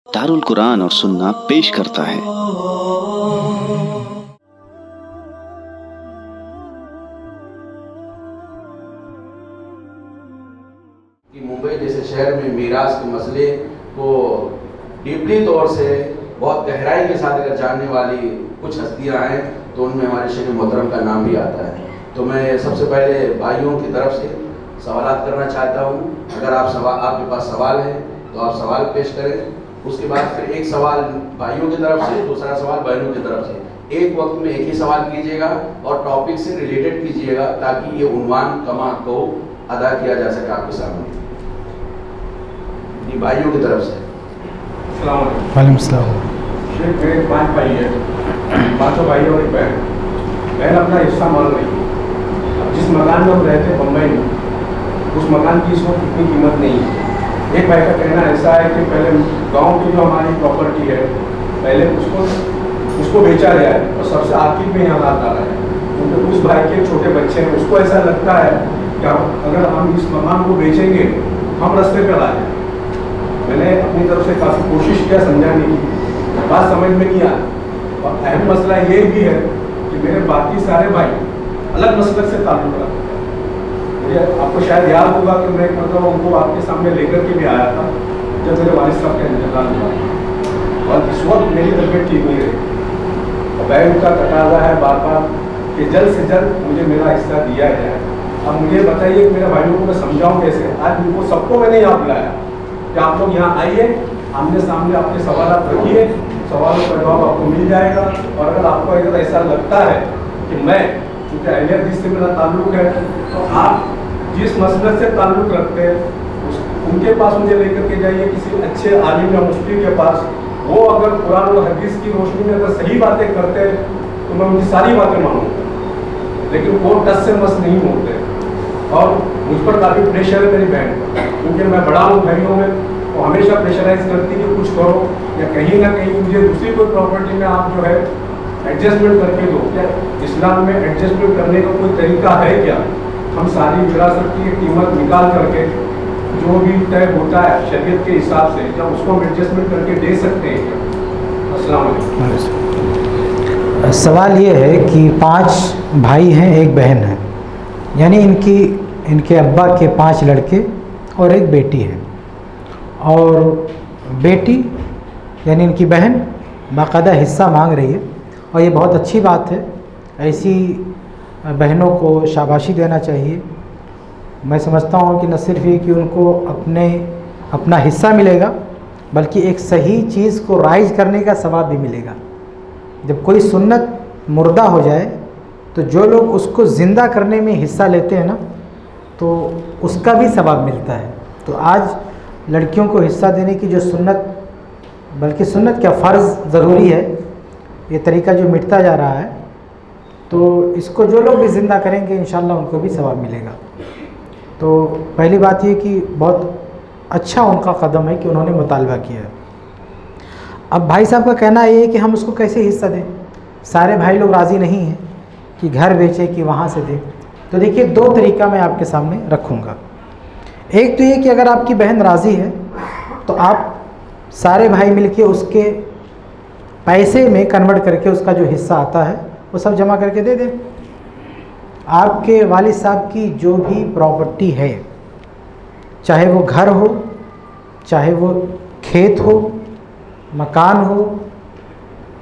दारुल कुरान और सुन्ना पेश करता है। कि मुंबई जैसे शहर में मीरास के मसले को डीपली तौर से बहुत गहराई के साथ अगर जानने वाली कुछ हस्तियां हैं तो उनमें हमारे शेख मोहतरम का नाम भी आता है। तो मैं सबसे पहले भाइयों की तरफ से सवालात करना चाहता हूं। अगर आपके पास सवाल है तो आप सवाल पेश करें। उसके बाद फिर एक सवाल भाइयों की तरफ से, दूसरा सवाल बहनों की तरफ से। एक वक्त में एक ही सवाल कीजिएगा और टॉपिक से रिलेटेड कीजिएगा ताकि ये उन्वान कमा को अदा किया जा सके आपके सामने। ये भाइयों की तरफ से। वालेकुम सलाम। शेख मेरे 5 भाई है, 5 भाई और एक बहन। बहन अपना हिस्सा मान रही है। अब जिस मकान में हम रहते हैं बम्बई में, उस मकान की इस वक्त इतनी कीमत नहीं है। एक भाई का कहना ऐसा है कि पहले गांव की जो हमारी प्रॉपर्टी है पहले उसको बेचा जाए और सबसे आखिर में यहाँ हाथ डाला है, क्योंकि उस भाई के छोटे बच्चे हैं। उसको ऐसा लगता है कि अगर हम इस मकान को बेचेंगे हम रास्ते पर आ जाए। मैंने अपनी तरफ से काफ़ी कोशिश किया समझाने की, बात समझ में नहीं आया। और अहम मसला ये भी है कि मेरे बाकी सारे भाई अलग मसलक से ताल्लुक़ रखते हैं। मुझे आपको शायद याद होगा कि मैं मतलब उनको आपके सामने लेकर के भी आया था जब मेरे वालिद साहब का इंतकाल हुआ और इस वक्त मेरी तबीयत ठीक नहीं रही और बहन का तकाजा है बार बार कि जल्द से जल्द मुझे मेरा हिस्सा दिया जाए। अब मुझे बताइए कि मेरे भाइयों को मैं समझाऊँ कैसे। आज उनको सबको मैंने यहाँ बुलाया कि आप लोग यहाँ आइए, आमने सामने आपके सवाल रखिए, सवालों का जवाब आपको मिल जाएगा। और अगर आपको अगर ऐसा लगता है कि मैं क्योंकि अहलियत जिससे मेरा ताल्लुक़ है तो आप जिस मसलक से ताल्लुक़ रखते हैं उनके पास मुझे लेकर के जाइए, किसी अच्छे आलिम या मुफ्ती के पास। वो अगर कुरान और हदीस की रोशनी में अगर सही बातें करते हैं तो मैं उनकी सारी बातें मानूंगा, लेकिन वो टस से मस नहीं होते। और मुझ पर काफ़ी प्रेशर है मेरी बहन पर, क्योंकि मैं बड़ा हूँ भाइयों में, वो हमेशा प्रेशराइज करती कि कुछ करो या कहीं ना कहीं मुझे दूसरी कोई प्रॉपर्टी में आप जो है एडजस्टमेंट करके दो। क्या इस्लाम में एडजस्टमेंट करने का कोई तरीका है क्या? हम सारी विरासत की कीमत निकाल करके जो भी तय होता है शरीयत के हिसाब से क्या उसको हम एडजस्टमेंट करके दे सकते हैं क्या? अस्सलाम वालेकुम। सवाल ये है कि 5 भाई हैं, एक बहन है, यानी इनके अब्बा के 5 लड़के और एक बेटी है। और बेटी यानी इनकी बहन बाकायदा हिस्सा मांग रही है और ये बहुत अच्छी बात है। ऐसी बहनों को शाबाशी देना चाहिए। मैं समझता हूँ कि न सिर्फ ये कि उनको अपना हिस्सा मिलेगा बल्कि एक सही चीज़ को राइज करने का सवाब भी मिलेगा। जब कोई सुन्नत मुर्दा हो जाए तो जो लोग उसको ज़िंदा करने में हिस्सा लेते हैं ना तो उसका भी सवाब मिलता है। तो आज लड़कियों को हिस्सा देने की जो सुन्नत, बल्कि सुन्नत क्या फ़र्ज़ ज़रूरी है, ये तरीका जो मिटता जा रहा है, तो इसको जो लोग भी ज़िंदा करेंगे इंशाअल्लाह उनको भी सवाब मिलेगा। तो पहली बात ये कि बहुत अच्छा उनका कदम है कि उन्होंने मुतालबा किया है। अब भाई साहब का कहना ये है कि हम उसको कैसे हिस्सा दें, सारे भाई लोग राज़ी नहीं हैं कि घर बेचे कि वहाँ से दें। तो देखिए 2 तरीका मैं आपके सामने रखूँगा। एक तो ये कि अगर आपकी बहन राज़ी है तो आप सारे भाई मिलके उसके पैसे में कन्वर्ट करके उसका जो हिस्सा आता है वो सब जमा करके दे दें। आपके वालिद साहब की जो भी प्रॉपर्टी है, चाहे वो घर हो, चाहे वो खेत हो, मकान हो,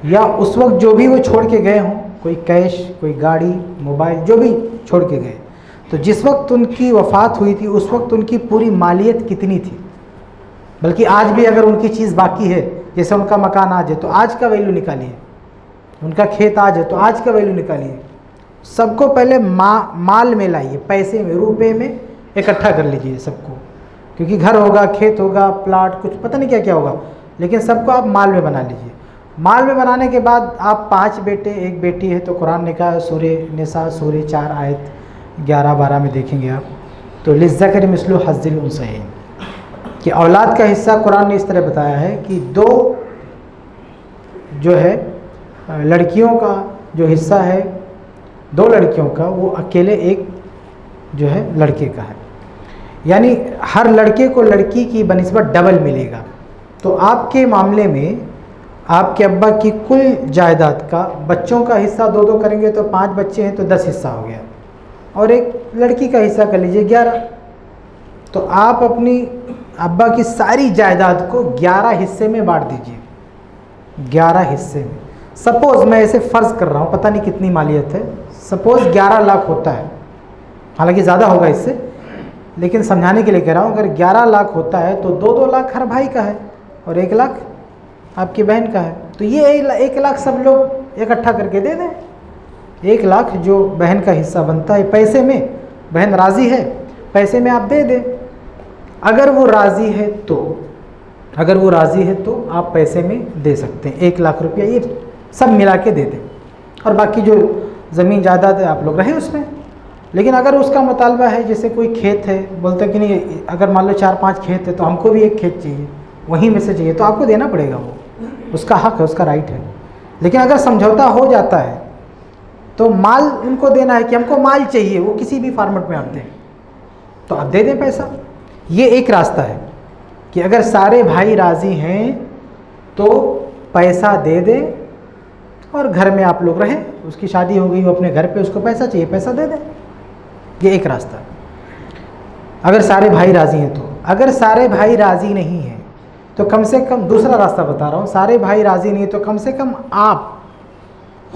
या उस वक्त जो भी वो छोड़ के गए हों, कोई कैश, कोई गाड़ी, मोबाइल, जो भी छोड़ के गए, तो जिस वक्त उनकी वफ़ात हुई थी उस वक्त उनकी पूरी मालियत कितनी थी। बल्कि आज भी अगर उनकी चीज़ बाकी है, जैसे उनका मकान आज है तो आज का वैल्यू निकालिए, उनका खेत आज है तो आज का वैल्यू निकालिए। सबको पहले माल में लाइए, पैसे में, रुपए में इकट्ठा कर लीजिए सबको, क्योंकि घर होगा, खेत होगा, प्लाट, कुछ पता नहीं क्या क्या होगा, लेकिन सबको आप माल में बना लीजिए। माल में बनाने के बाद आप 5 बेटे, एक बेटी है, तो कुरान ने कहा सूरे निसा सूरे 4 आयत 11-12 में देखेंगे आप, तो लिज़्ज़करि मिस्लु हज़्ज़िल उन्सयैन कि औलाद का हिस्सा कुरान ने इस तरह बताया है कि 2 जो है लड़कियों का जो हिस्सा है, 2 लड़कियों का, वो अकेले एक जो है लड़के का है। यानी हर लड़के को लड़की की बनिस्बत डबल मिलेगा। तो आपके मामले में आपके अब्बा की कुल जायदाद का बच्चों का हिस्सा 2-2 करेंगे तो 5 बच्चे हैं तो 10 हिस्सा हो गया, और एक लड़की का हिस्सा कर लीजिए 11। तो आप अपनी अब्बा की सारी जायदाद को 11 हिस्से में बांट दीजिए, 11 हिस्से में। सपोज़ मैं ऐसे फ़र्ज़ कर रहा हूँ, पता नहीं कितनी मालियत है, सपोज़ 11 लाख होता है, हालांकि ज़्यादा होगा इससे, लेकिन समझाने के लिए कह रहा हूँ। अगर 11 लाख होता है तो 2-2 लाख हर भाई का है और 1 लाख आपकी बहन का है। तो ये 1 लाख सब लोग इकट्ठा करके दे दें। 1 लाख जो बहन का हिस्सा बनता है पैसे में, बहन राज़ी है, पैसे में आप दे दें। अगर वो राज़ी है तो आप पैसे में दे सकते हैं। 1 लाख रुपया ये सब मिला के दे दें, और बाकी जो ज़मीन जायदाद है आप लोग रहें उसमें। लेकिन अगर उसका मुतालबा है, जैसे कोई खेत है, बोलता कि नहीं, अगर मान लो 4-5 खेत है तो हमको भी 1 खेत चाहिए, वहीं में से चाहिए, तो आपको देना पड़ेगा, वो उसका हक है, उसका राइट है। लेकिन अगर समझौता हो जाता है तो माल उनको देना है कि हमको माल चाहिए, वो किसी भी फॉर्मेट में आप दें तो आप दे दें पैसा। ये एक रास्ता है कि अगर सारे भाई राज़ी हैं तो पैसा दे दें और घर में आप लोग रहें। उसकी शादी हो गई, वो अपने घर पे, उसको पैसा चाहिए, पैसा दे दें। ये एक रास्ता है अगर सारे भाई राज़ी हैं तो। अगर सारे भाई राज़ी नहीं हैं तो कम से कम, दूसरा रास्ता बता रहा हूँ, सारे भाई राज़ी नहीं है तो कम से कम आप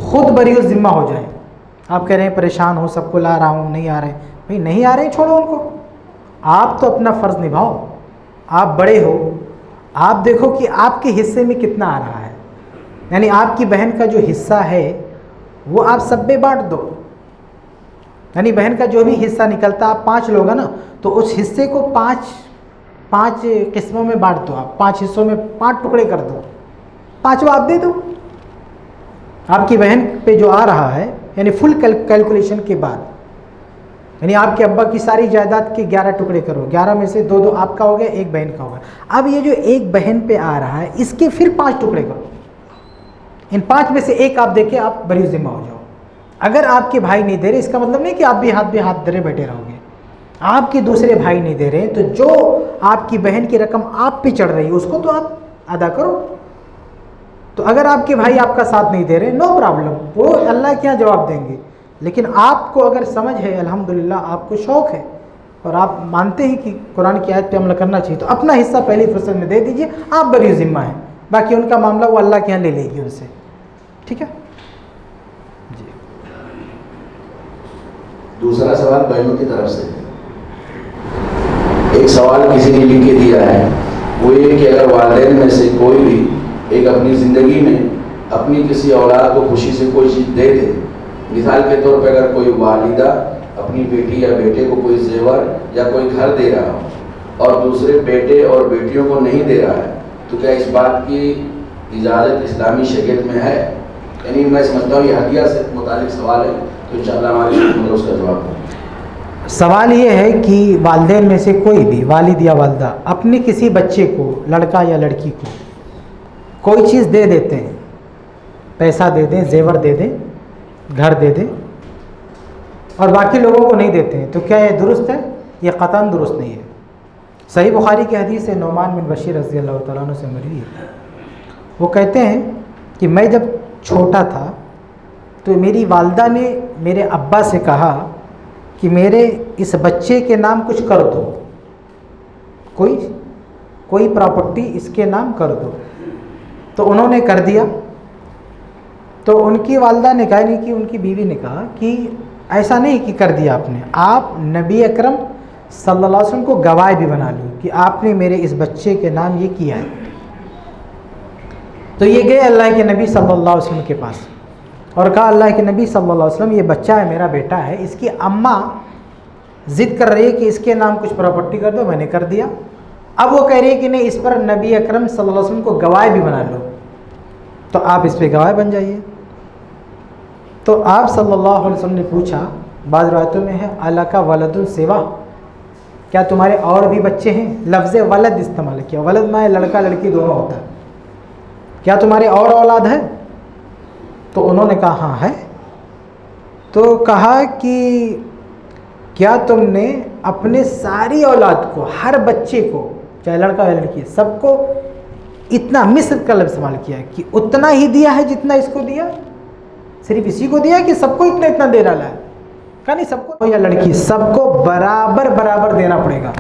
खुद बरीउल ज़िम्मा हो जाएं। आप कह रहे हैं परेशान हो, सबको ला रहा हूँ, नहीं आ रहे, भाई नहीं आ रहे, छोड़ो उनको। आप तो अपना फ़र्ज़ निभाओ, आप बड़े हो, आप देखो कि आपके हिस्से में कितना आ रहा है। यानी आपकी बहन का जो हिस्सा है वो आप सब में बांट दो। यानी बहन का जो भी हिस्सा निकलता, आप 5 लोग हैं ना, तो उस हिस्से को 5 किस्मों में बांट दो। आप 5 हिस्सों में 5 टुकड़े कर दो, 5वां आप दे दो। आपकी बहन पे जो आ रहा है, यानी फुल कैलकुलेशन के बाद, यानी आपके अब्बा की सारी जायदाद के 11 टुकड़े करो, 11 में से 2-2 आपका हो गया, 1 बहन का होगा। अब ये जो 1 बहन पे आ रहा है, इसके फिर 5 टुकड़े करो। इन 5 में से 1 आप देके आप बरी ज़िम्मा हो जाओ। अगर आपके भाई नहीं दे रहे, इसका मतलब नहीं कि आप भी हाथ धरे बैठे रहोगे। आपके दूसरे भाई नहीं दे रहे तो जो आपकी बहन की रकम आप पे चढ़ रही है उसको तो आप अदा करो। तो अगर आपके भाई आपका साथ नहीं दे रहे, नो प्रॉब्लम, वो अल्लाह के यहाँ जवाब देंगे। लेकिन आपको अगर समझ है, अल्हम्दुलिल्लाह आपको शौक़ है और आप मानते हैं कि कुरान की आयत पे अमल करना चाहिए, तो अपना हिस्सा पहली फुर्सत में दे दीजिए। आप बरी ज़िम्मा हैं, बाकी उनका मामला वो अल्लाह के यहाँ ले लेगी उनसे। ठीक है जी। दूसरा सवाल बहनों की तरफ से। एक सवाल किसी ने लिख के दिया है, वो ये कि अगर वालिदैन में से कोई भी एक अपनी ज़िंदगी में अपनी किसी औलाद को खुशी से कोई चीज़ दे दे, मिसाल के तौर पर अगर कोई वालिदा अपनी बेटी या बेटे को कोई जेवर या कोई घर दे रहा हो और दूसरे बेटे और बेटियों को नहीं दे रहा है, तो क्या इस बात की इजाज़त इस्लामी शरीयत में है? यानी मैं समझता हूँ ये हदिया से मुतालिक सवाल है, तो इंशाअल्लाह हमारे उसका जवाब है। सवाल ये है कि वालिदैन में से कोई भी, वालिद या वालदा, अपने किसी बच्चे को, लड़का या लड़की को कोई चीज़ दे देते हैं, पैसा दे दें, जेवर दे दें, घर दे दें, और बाकी लोगों को नहीं देते हैं, तो क्या ये दुरुस्त है? ये क़तन दुरुस्त नहीं है। सही बुखारी की हदीस है, नौमान बिन बशीर रज़ी अल्लाह तआला अन्हु से मरवी है। वो कहते हैं कि मैं जब छोटा था तो मेरी वालदा ने मेरे अब्बा से कहा कि मेरे इस बच्चे के नाम कुछ कर दो, कोई प्रॉपर्टी इसके नाम कर दो। तो उन्होंने कर दिया। तो उनकी वालदा ने कहा, नहीं कि उनकी बीवी ने कहा कि ऐसा नहीं कि कर दिया आपने, आप नबी अकरम सल्लल्लाहु अलैहि वसल्लम को गवाह भी बना लो कि आपने मेरे इस बच्चे के नाम ये किया है। तो ये गए अल्लाह के नबी सल्लल्लाहु अलैहि वसल्लम के पास और कहा, अल्लाह के नबी सल्लल्लाहु अलैहि वसल्लम, ये बच्चा है, मेरा बेटा है, इसकी अम्मा ज़िद कर रही है कि इसके नाम कुछ प्रॉपर्टी कर दो, मैंने कर दिया। अब वो कह रही है कि नहीं, इस पर नबी अकरम सल्लल्लाहु अलैहि वसल्लम को गवाह भी बना लो, तो आप इस पर गवाह बन जाइए। तो आप सल्लल्लाहु अलैहि वसल्लम ने पूछा, बाद रिवायतों में है, अला का वलदुन सिवा, क्या तुम्हारे और भी बच्चे हैं? लफ्ज़ वलद इस्तेमाल किया, वलद माए लड़का लड़की दोनों होता है, क्या तुम्हारे और औलाद है? तो उन्होंने कहा हाँ है। तो कहा कि क्या तुमने अपने सारी औलाद को, हर बच्चे को, चाहे लड़का या लड़की, सबको इतना मिस्र का लफ्ज़ इस्तेमाल किया है कि उतना ही दिया है जितना इसको दिया, सिर्फ इसी को दिया कि सबको इतना इतना दे डाला है? कहा नहीं, सबको या लड़की सबको बराबर बराबर देना पड़ेगा।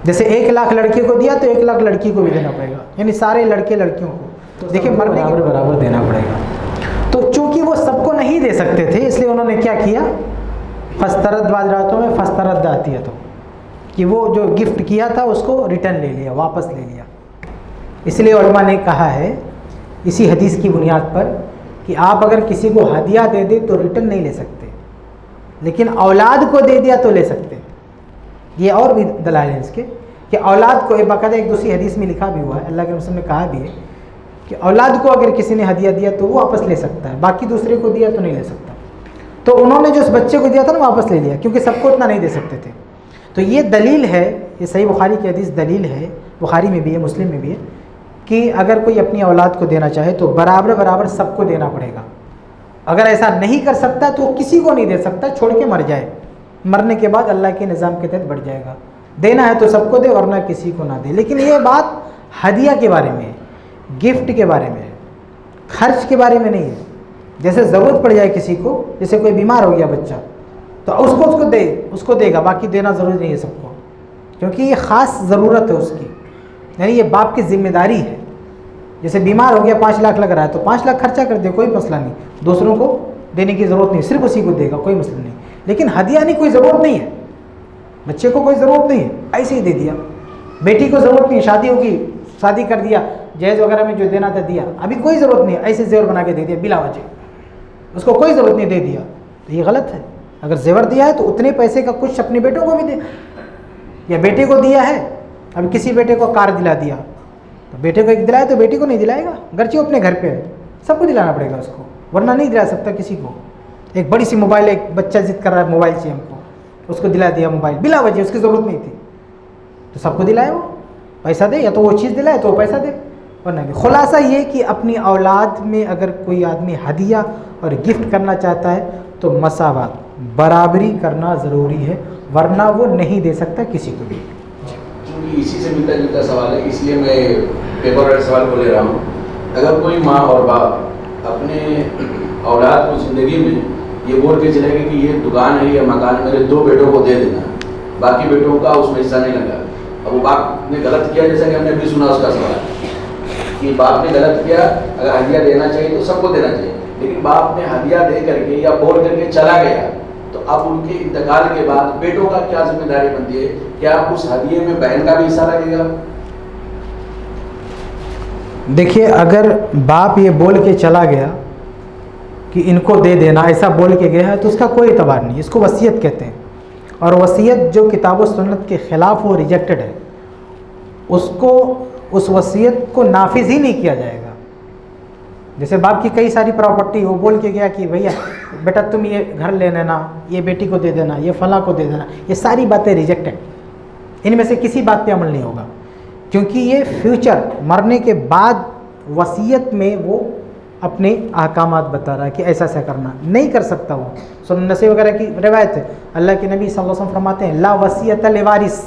जैसे 1 लाख लड़के को दिया तो 1 लाख लड़की को भी देना पड़ेगा, यानी सारे लड़के लड़कियों को तो देखिए मरने के बराबर देना पड़ेगा। तो चूंकि वो सबको नहीं दे सकते थे इसलिए उन्होंने क्या किया, फस्तरद बाजरातों में फस्तरद आती है, तो कि वो जो गिफ्ट किया था उसको रिटर्न ले लिया, वापस ले लिया। इसलिए उलमा ने कहा है इसी हदीस की बुनियाद पर कि आप अगर किसी को हदिया दे दे तो रिटर्न नहीं ले सकते, लेकिन औलाद को दे दिया तो ले सकते। ये और भी दलाल हैं इसके कि औलाद को बाकायदा एक दूसरी हदीस में लिखा भी हुआ है, अल्लाह के रसूल ने कहा भी है कि औलाद को अगर किसी ने हदिया दिया तो वो वापस ले सकता है, बाकी दूसरे को दिया तो नहीं ले सकता। तो उन्होंने जो उस बच्चे को दिया था ना वापस ले लिया, क्योंकि सबको इतना नहीं दे सकते थे। तो ये दलील है, ये सही बुखारी की हदीस दलील है, बुखारी में भी है मुस्लिम में भी है, कि अगर कोई अपनी औलाद को देना चाहे तो बराबर बराबर सबको देना पड़ेगा। अगर ऐसा नहीं कर सकता तो किसी को नहीं दे सकता, छोड़ के मर जाए, मरने के बाद अल्लाह के निज़ाम के तहत बढ़ जाएगा। देना है तो सबको दे वरना किसी को ना दे। लेकिन ये बात हदिया के बारे में है, गिफ्ट के बारे में है, खर्च के बारे में नहीं है। जैसे ज़रूरत पड़ जाए किसी को, जैसे कोई बीमार हो गया बच्चा तो उसको देगा, बाकी देना ज़रूरी नहीं है सबको, क्योंकि ये ख़ास ज़रूरत है उसकी, यानी ये बाप की जिम्मेदारी है। जैसे बीमार हो गया 5 लाख लग रहा है तो 5 लाख खर्चा कर दे, कोई मसला नहीं, दूसरों को देने की ज़रूरत नहीं, सिर्फ उसी को देगा, कोई मसला नहीं। लेकिन हदिया नहीं, कोई ज़रूरत नहीं है, बच्चे को कोई ज़रूरत नहीं है, ऐसे ही दे दिया। बेटी को ज़रूरत नहीं है, शादी होगी, शादी कर दिया, जहेज वगैरह में जो देना था दिया, अभी कोई ज़रूरत नहीं है, ऐसे जेवर बना के दे दिया बिला वजह, उसको कोई ज़रूरत नहीं, दे दिया, तो ये गलत है। अगर जेवर दिया है तो उतने पैसे का कुछ अपने बेटों को भी दे, या बेटे को दिया है, अब किसी बेटे को कार दिला दिया तो बेटे को एक दिलाया तो बेटी को नहीं दिलाएगा, गर्ची अपने घर पे है, सबको दिलाना पड़ेगा उसको, वरना नहीं दिला सकता किसी को। एक बड़ी सी मोबाइल, एक बच्चा जिद कर रहा है मोबाइल चाहिए हमको, उसको दिला दिया मोबाइल बिला वजह, उसकी ज़रूरत नहीं थी, तो सबको दिलाए, वो पैसा दे, या तो वो चीज़ दिलाए तो वो पैसा दे, वरना नहीं। खुलासा ये कि अपनी औलाद में अगर कोई आदमी हदिया और गिफ्ट करना चाहता है तो मसावात, बराबरी करना ज़रूरी है, वरना वो नहीं दे सकता किसी को भी। क्योंकि इसी से मिलता जुलता सवाल है, इसलिए मैं पेपर वाले सवाल को ले रहा हूँ। अगर कोई माँ और बाप अपने औलाद को ज़िंदगी में ये बोल के चलेगी कि ये दुकान है या मकान मेरे 2 बेटों को दे देना, बाकी बेटों का उसमें हिस्सा नहीं लगा, अब वो बाप ने गलत किया, जैसा कि हमने अभी सुना उसका सवाल कि बाप ने गलत किया, अगर हदिया देना चाहिए तो सबको देना चाहिए, लेकिन बाप ने हदिया दे करके या बोल करके चला गया, तो अब उनके इंतकाल के बाद बेटों का क्या जिम्मेदारी बनती है? क्या उस हदिये में बहन का भी हिस्सा लगेगा? देखिए, अगर बाप ये बोल के चला गया कि इनको दे देना, ऐसा बोल के गया है तो उसका कोई एतबार नहीं, इसको वसीयत कहते हैं। और वसीयत जो किताब व सुन्नत के ख़िलाफ़ वो रिजेक्टेड है, उसको उस वसीयत को नाफिज ही नहीं किया जाएगा। जैसे बाप की कई सारी प्रॉपर्टी, वो बोल के गया कि भैया बेटा तुम ये घर ले लेना, ये बेटी को दे देना, ये फला को दे देना, ये सारी बातें रिजेक्टेड, इनमें से किसी बात पे अमल नहीं होगा, क्योंकि ये फ्यूचर मरने के बाद वसीयत में वो अपने अहकामात बता रहा है कि ऐसा ऐसा करना नहीं कर सकता। वो सुन्नत नसी वगैरह की रिवायत है, अल्लाह के नबी सल्लल्लाहु अलैहि वसल्लम फरमाते हैं ला वसीयत लिवारिस,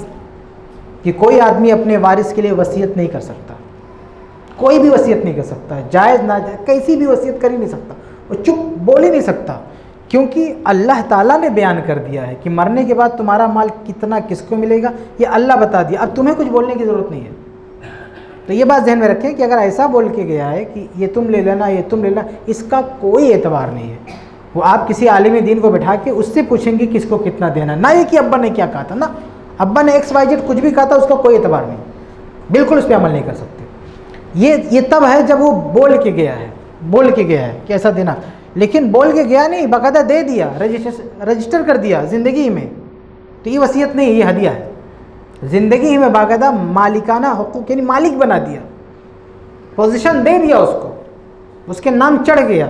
कि कोई आदमी अपने वारिस के लिए वसीयत नहीं कर सकता, कोई भी वसीयत नहीं कर सकता, जायज़ ना जायज़ कैसी भी वसीयत कर ही नहीं सकता, वो चुप बोल ही नहीं सकता, क्योंकि अल्लाह ताला ने बयान कर दिया है कि मरने के बाद तुम्हारा माल कितना किसको मिलेगा ये अल्लाह बता दिया, अब तुम्हें कुछ बोलने की ज़रूरत नहीं है। तो ये बात ध्यान में रखें कि अगर ऐसा बोल के गया है कि ये तुम ले लेना, ये तुम ले लेना, इसका कोई एतबार नहीं है। वो आप किसी आलिम दीन को बैठा के उससे पूछेंगे किसको कितना देना, ना ये कि अब्बा ने क्या कहा था, ना अब्बा ने XYZ कुछ भी कहा था, उसका कोई एतबार नहीं, बिल्कुल उस पर अमल नहीं कर सकते। ये तब है जब वो बोल के गया है, बोल के गया है कि ऐसा देना, लेकिन बोल के गया नहीं, बाकायदा दे दिया, रजिस्टर कर दिया ज़िंदगी में, तो ये वसीयत नहीं है, ये हदिया है। ज़िंदगी में बाकायदा मालिकाना हुकूक यानी मालिक बना दिया, पोजीशन दे दिया उसको, उसके नाम चढ़ गया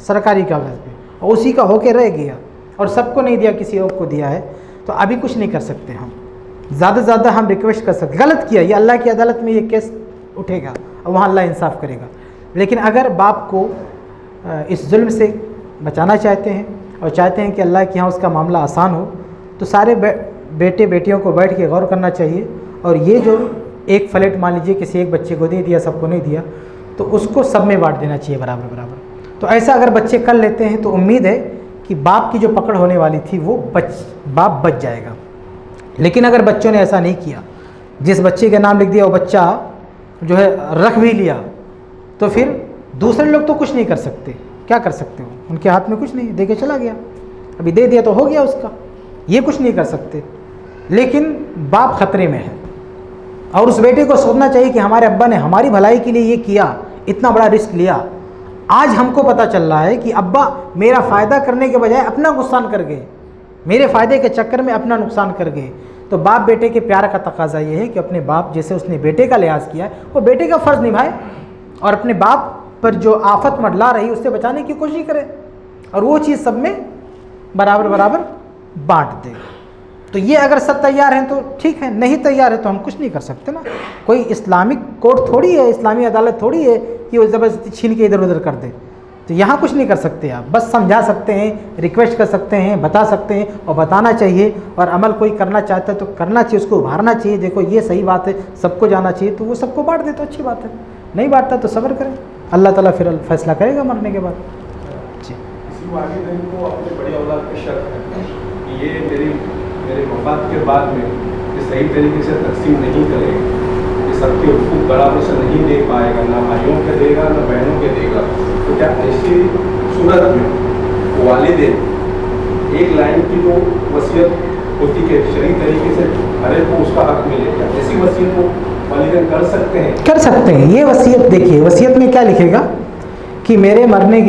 सरकारी कागज़ पे और उसी का होके रह गया, और सबको नहीं दिया, किसी और को दिया है, तो अभी कुछ नहीं कर सकते हम। ज़्यादा से ज़्यादा हम रिक्वेस्ट कर सकते, गलत किया, ये अल्लाह की अदालत में ये केस उठेगा और वहाँ अल्लाह इंसाफ करेगा। लेकिन अगर बाप को इस जुल्म से बचाना चाहते हैं और चाहते हैं कि अल्लाह के यहाँ उसका मामला आसान हो, तो सारे बेटे बेटियों को बैठ के गौर करना चाहिए और ये जो एक फ्लैट मान लीजिए किसी एक बच्चे को दे दिया, सबको नहीं दिया, तो उसको सब में बांट देना चाहिए बराबर बराबर। तो ऐसा अगर बच्चे कर लेते हैं तो उम्मीद है कि बाप की जो पकड़ होने वाली थी वो बाप बच जाएगा। लेकिन अगर बच्चों ने ऐसा नहीं किया, जिस बच्चे के नाम लिख दिया वो बच्चा जो है रख भी लिया, तो फिर दूसरे लोग तो कुछ नहीं कर सकते। क्या कर सकते हो, उनके हाथ में कुछ नहीं, दे के चला गया, अभी दे दिया तो हो गया उसका, ये कुछ नहीं कर सकते। लेकिन बाप खतरे में है और उस बेटे को सोचना चाहिए कि हमारे अब्बा ने हमारी भलाई के लिए ये किया, इतना बड़ा रिस्क लिया। आज हमको पता चल रहा है कि अब्बा मेरा फ़ायदा करने के बजाय अपना नुकसान कर गए, मेरे फ़ायदे के चक्कर में अपना नुकसान कर गए। तो बाप बेटे के प्यार का तकाजा ये है कि अपने बाप जैसे उसने बेटे का लिहाज किया है वो बेटे का फ़र्ज़ निभाए और अपने बाप पर जो आफत मंडला रही उससे बचाने की कोशिश करे और वो चीज़ सब में बराबर बराबर बांट दे। तो ये अगर सब तैयार हैं तो ठीक है, नहीं तैयार है तो हम कुछ नहीं कर सकते ना। कोई इस्लामिक कोर्ट थोड़ी है, इस्लामी अदालत थोड़ी है कि वो ज़बरदस्ती छीन के इधर उधर कर दे। तो यहाँ कुछ नहीं कर सकते आप, बस समझा सकते हैं, रिक्वेस्ट कर सकते हैं, बता सकते हैं और बताना चाहिए। और अमल कोई करना चाहता है तो करना चाहिए, उसको उभारना चाहिए, देखो ये सही बात है, सबको जाना चाहिए, तो वो सबको बांट दे तो अच्छी बात है, नहीं बांटता तो सब्र करें, अल्लाह ताला फिर फैसला करेगा मरने के बाद। जी, किसी वालिदैन को अपने बड़ी औलाद पे शक है कि ये मेरे वफात के बाद में ये सही तरीके से तकसीम नहीं करेगा, ये सबके हुकूक बराबर से नहीं दे पाएगा, ना भाइयों के देगा ना बहनों के देगा। तो क्या ऐसी सूरत में वालिदैन एक लाइन की जो वसीयत होती है शरीय तरीके से हर एक को उसका हक मिले, क्या ऐसी वसीयत को वालिदैन कर सकते हैं? कर सकते हैं। ये वसीयत देखिए, वसीयत में क्या लिखेगा कि मेरे मरने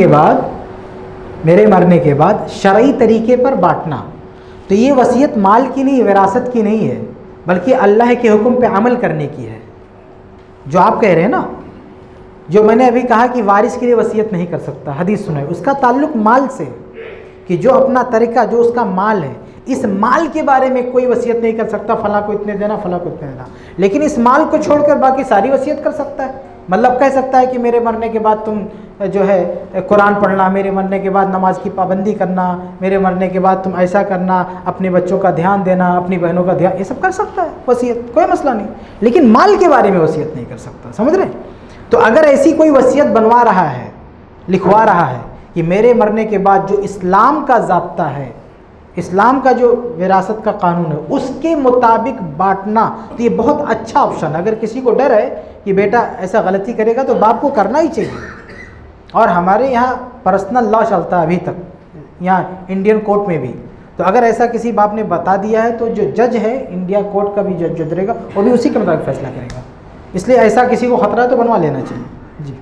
के बाद शरई तरीके पर बांटना। तो ये वसीयत माल की नहीं, विरासत की नहीं है, बल्कि अल्लाह के हुक्म पे अमल करने की है। जो आप कह रहे हैं ना, जो मैंने अभी कहा कि वारिस के लिए वसीयत नहीं कर सकता, हदीस सुनाई, उसका ताल्लुक माल से, कि जो अपना तरीका, जो उसका माल है, इस माल के बारे में कोई वसीयत नहीं कर सकता, फला को इतने देना, फला को इतने देना। लेकिन इस माल को छोड़कर बाकी सारी वसीयत कर सकता है। मतलब कह सकता है कि मेरे मरने के बाद तुम जो है कुरान पढ़ना, मेरे मरने के बाद नमाज की पाबंदी करना, मेरे मरने के बाद तुम ऐसा करना, अपने बच्चों का ध्यान देना, अपनी बहनों का ध्यान, ये सब कर सकता है वसीयत, कोई मसला नहीं। लेकिन माल के बारे में वसीयत नहीं कर सकता, समझ रहे? तो अगर ऐसी कोई वसीयत बनवा रहा है, लिखवा रहा है कि मेरे मरने के बाद जो इस्लाम का ज़ाब्ता है, इस्लाम का जो विरासत का कानून है, उसके मुताबिक बांटना, तो ये बहुत अच्छा ऑप्शन है। अगर किसी को डर है कि बेटा ऐसा गलती करेगा तो बाप को करना ही चाहिए। और हमारे यहाँ पर्सनल लॉ चलता है अभी तक, यहाँ इंडियन कोर्ट में भी। तो अगर ऐसा किसी बाप ने बता दिया है तो जो जज है, इंडिया कोर्ट का भी जज जो रहेगा, वो भी उसी के मुताबिक फैसला करेगा। इसलिए ऐसा किसी को खतरा है तो बनवा लेना चाहिए। जी,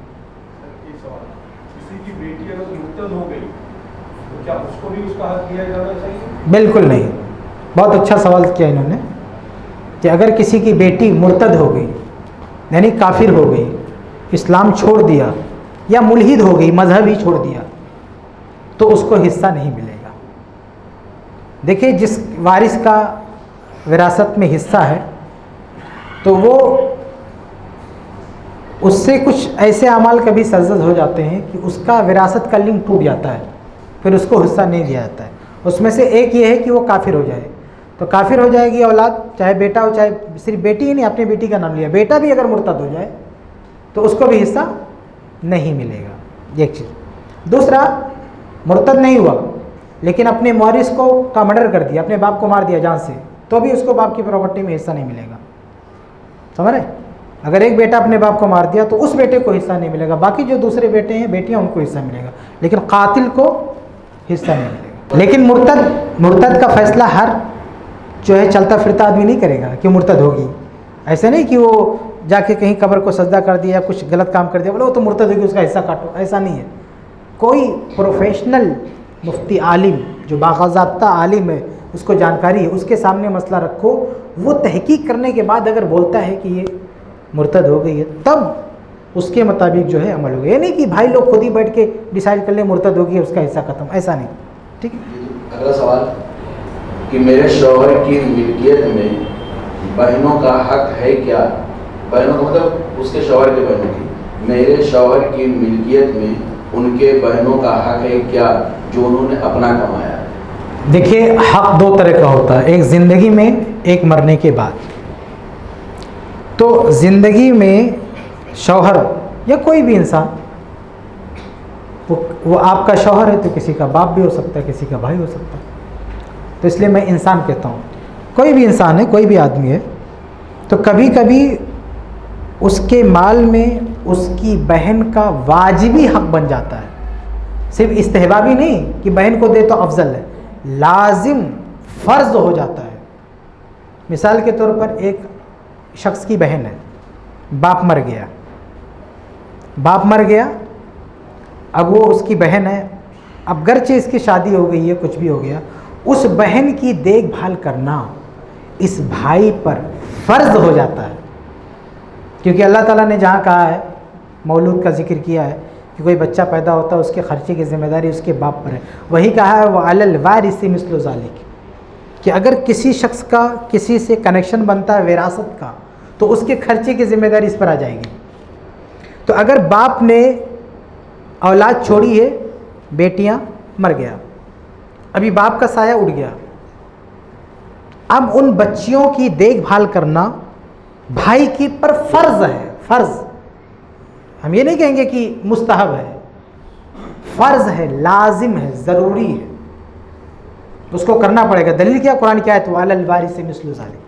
किसी की बेटी अगर मुर्तद हो गई तो क्या उसको भी उसका हक दिया जाना चाहिए? बिल्कुल नहीं। बहुत अच्छा सवाल किया इन्होंने कि अगर किसी की बेटी मुर्तद हो गई, यानी काफिर हो गई, इस्लाम छोड़ दिया, या मुल्हिद हो गई, मजहब ही छोड़ दिया, तो उसको हिस्सा नहीं मिलेगा। देखिए, जिस वारिस का विरासत में हिस्सा है तो वो उससे कुछ ऐसे अमाल कभी सरजद हो जाते हैं कि उसका विरासत का लिंक टूट जाता है, फिर उसको हिस्सा नहीं दिया जाता है। उसमें से एक ये है कि वो काफिर हो जाए, तो काफिर हो जाएगी औलाद, चाहे बेटा हो चाहे सिर्फ बेटी ही नहीं, अपनी बेटी का नाम लिया, बेटा भी अगर मुर्तद हो जाए तो उसको भी हिस्सा नहीं मिलेगा। एक चीज़। दूसरा, मुर्तद नहीं हुआ लेकिन अपने वारिस को का मर्डर कर दिया, अपने बाप को मार दिया जान से, तो भी उसको बाप की प्रॉपर्टी में हिस्सा नहीं मिलेगा। समझ रहे? अगर एक बेटा अपने बाप को मार दिया तो उस बेटे को हिस्सा नहीं मिलेगा, बाकी जो दूसरे बेटे हैं, बेटियां, उनको हिस्सा मिलेगा, लेकिन कातिल को हिस्सा नहीं मिलेगा। लेकिन मुर्तद का फैसला हर जो है चलता फिरता आदमी नहीं करेगा कि मुर्तद होगी। ऐसे नहीं कि वो जाके कहीं कब्र को सजदा कर दिया, कुछ गलत काम कर दिया, बोलो वो तो मुर्तद होगी, उसका हिस्सा काटो, ऐसा नहीं है। कोई प्रोफेशनल मुफ्ती आलिम जो बाकाज़ाब्ता आलिम है, उसको जानकारी है, उसके सामने मसला रखो, वो तहकीक करने के बाद अगर बोलता है कि ये मुर्तद हो गई है, तब उसके मुताबिक जो है अमल होगा। ये नहीं कि भाई लोग खुद ही बैठ के डिसाइड कर ले मुर्तद होगी, उसका हिस्सा खत्म, ऐसा नहीं। ठीक है। अगला सवाल कि मेरे शौहर की मिल्कियत में बहनों का हक है क्या? बहनों का मतलब उसके शौहर के बहनों की, मेरे शौहर की मिल्कियत में उनके बहनों का हक है क्या जो उन्होंने अपना कमाया? देखिए, हक दो तरह का होता है, एक ज़िंदगी में, एक मरने के बाद। तो ज़िंदगी में शौहर या कोई भी इंसान, वो आपका शौहर है तो किसी का बाप भी हो सकता है, किसी का भाई हो सकता है। तो इसलिए मैं इंसान कहता हूँ, कोई भी इंसान है, कोई भी आदमी है, तो कभी कभी उसके माल में उसकी बहन का वाजिबी हक बन जाता है। सिर्फ इस्तेहबाबी नहीं कि बहन को दे तो अफजल है, लाजिम फ़र्ज हो जाता है। मिसाल के तौर पर एक शख्स की बहन है, बाप मर गया, अब वो उसकी बहन है, अब गर्चे इसकी शादी हो गई है, कुछ भी हो गया, उस बहन की देखभाल करना इस भाई पर फ़र्ज हो जाता है। क्योंकि अल्लाह ताला ने जहाँ कहा है, मौलूद का जिक्र किया है कि कोई बच्चा पैदा होता है उसके खर्चे की ज़िम्मेदारी उसके बाप पर है, वही कहा है वह अलल वारिसी मिस्लु ज़ालिक, कि अगर किसी शख्स का किसी से कनेक्शन बनता है विरासत का तो उसके खर्चे की ज़िम्मेदारी इस पर आ जाएगी। तो अगर बाप ने औलाद छोड़ी है, बेटियां, मर गया, अभी बाप का साया उड़ गया, अब उन बच्चियों की देखभाल करना भाई की पर फ़र्ज़ है। फ़र्ज़, हम ये नहीं कहेंगे कि मुस्तहब है, फ़र्ज़ है, लाजिम है, ज़रूरी है, उसको करना पड़ेगा। दलील क्या? कुरान की आयत वालल वारिस मिस्लु ज़ालिक,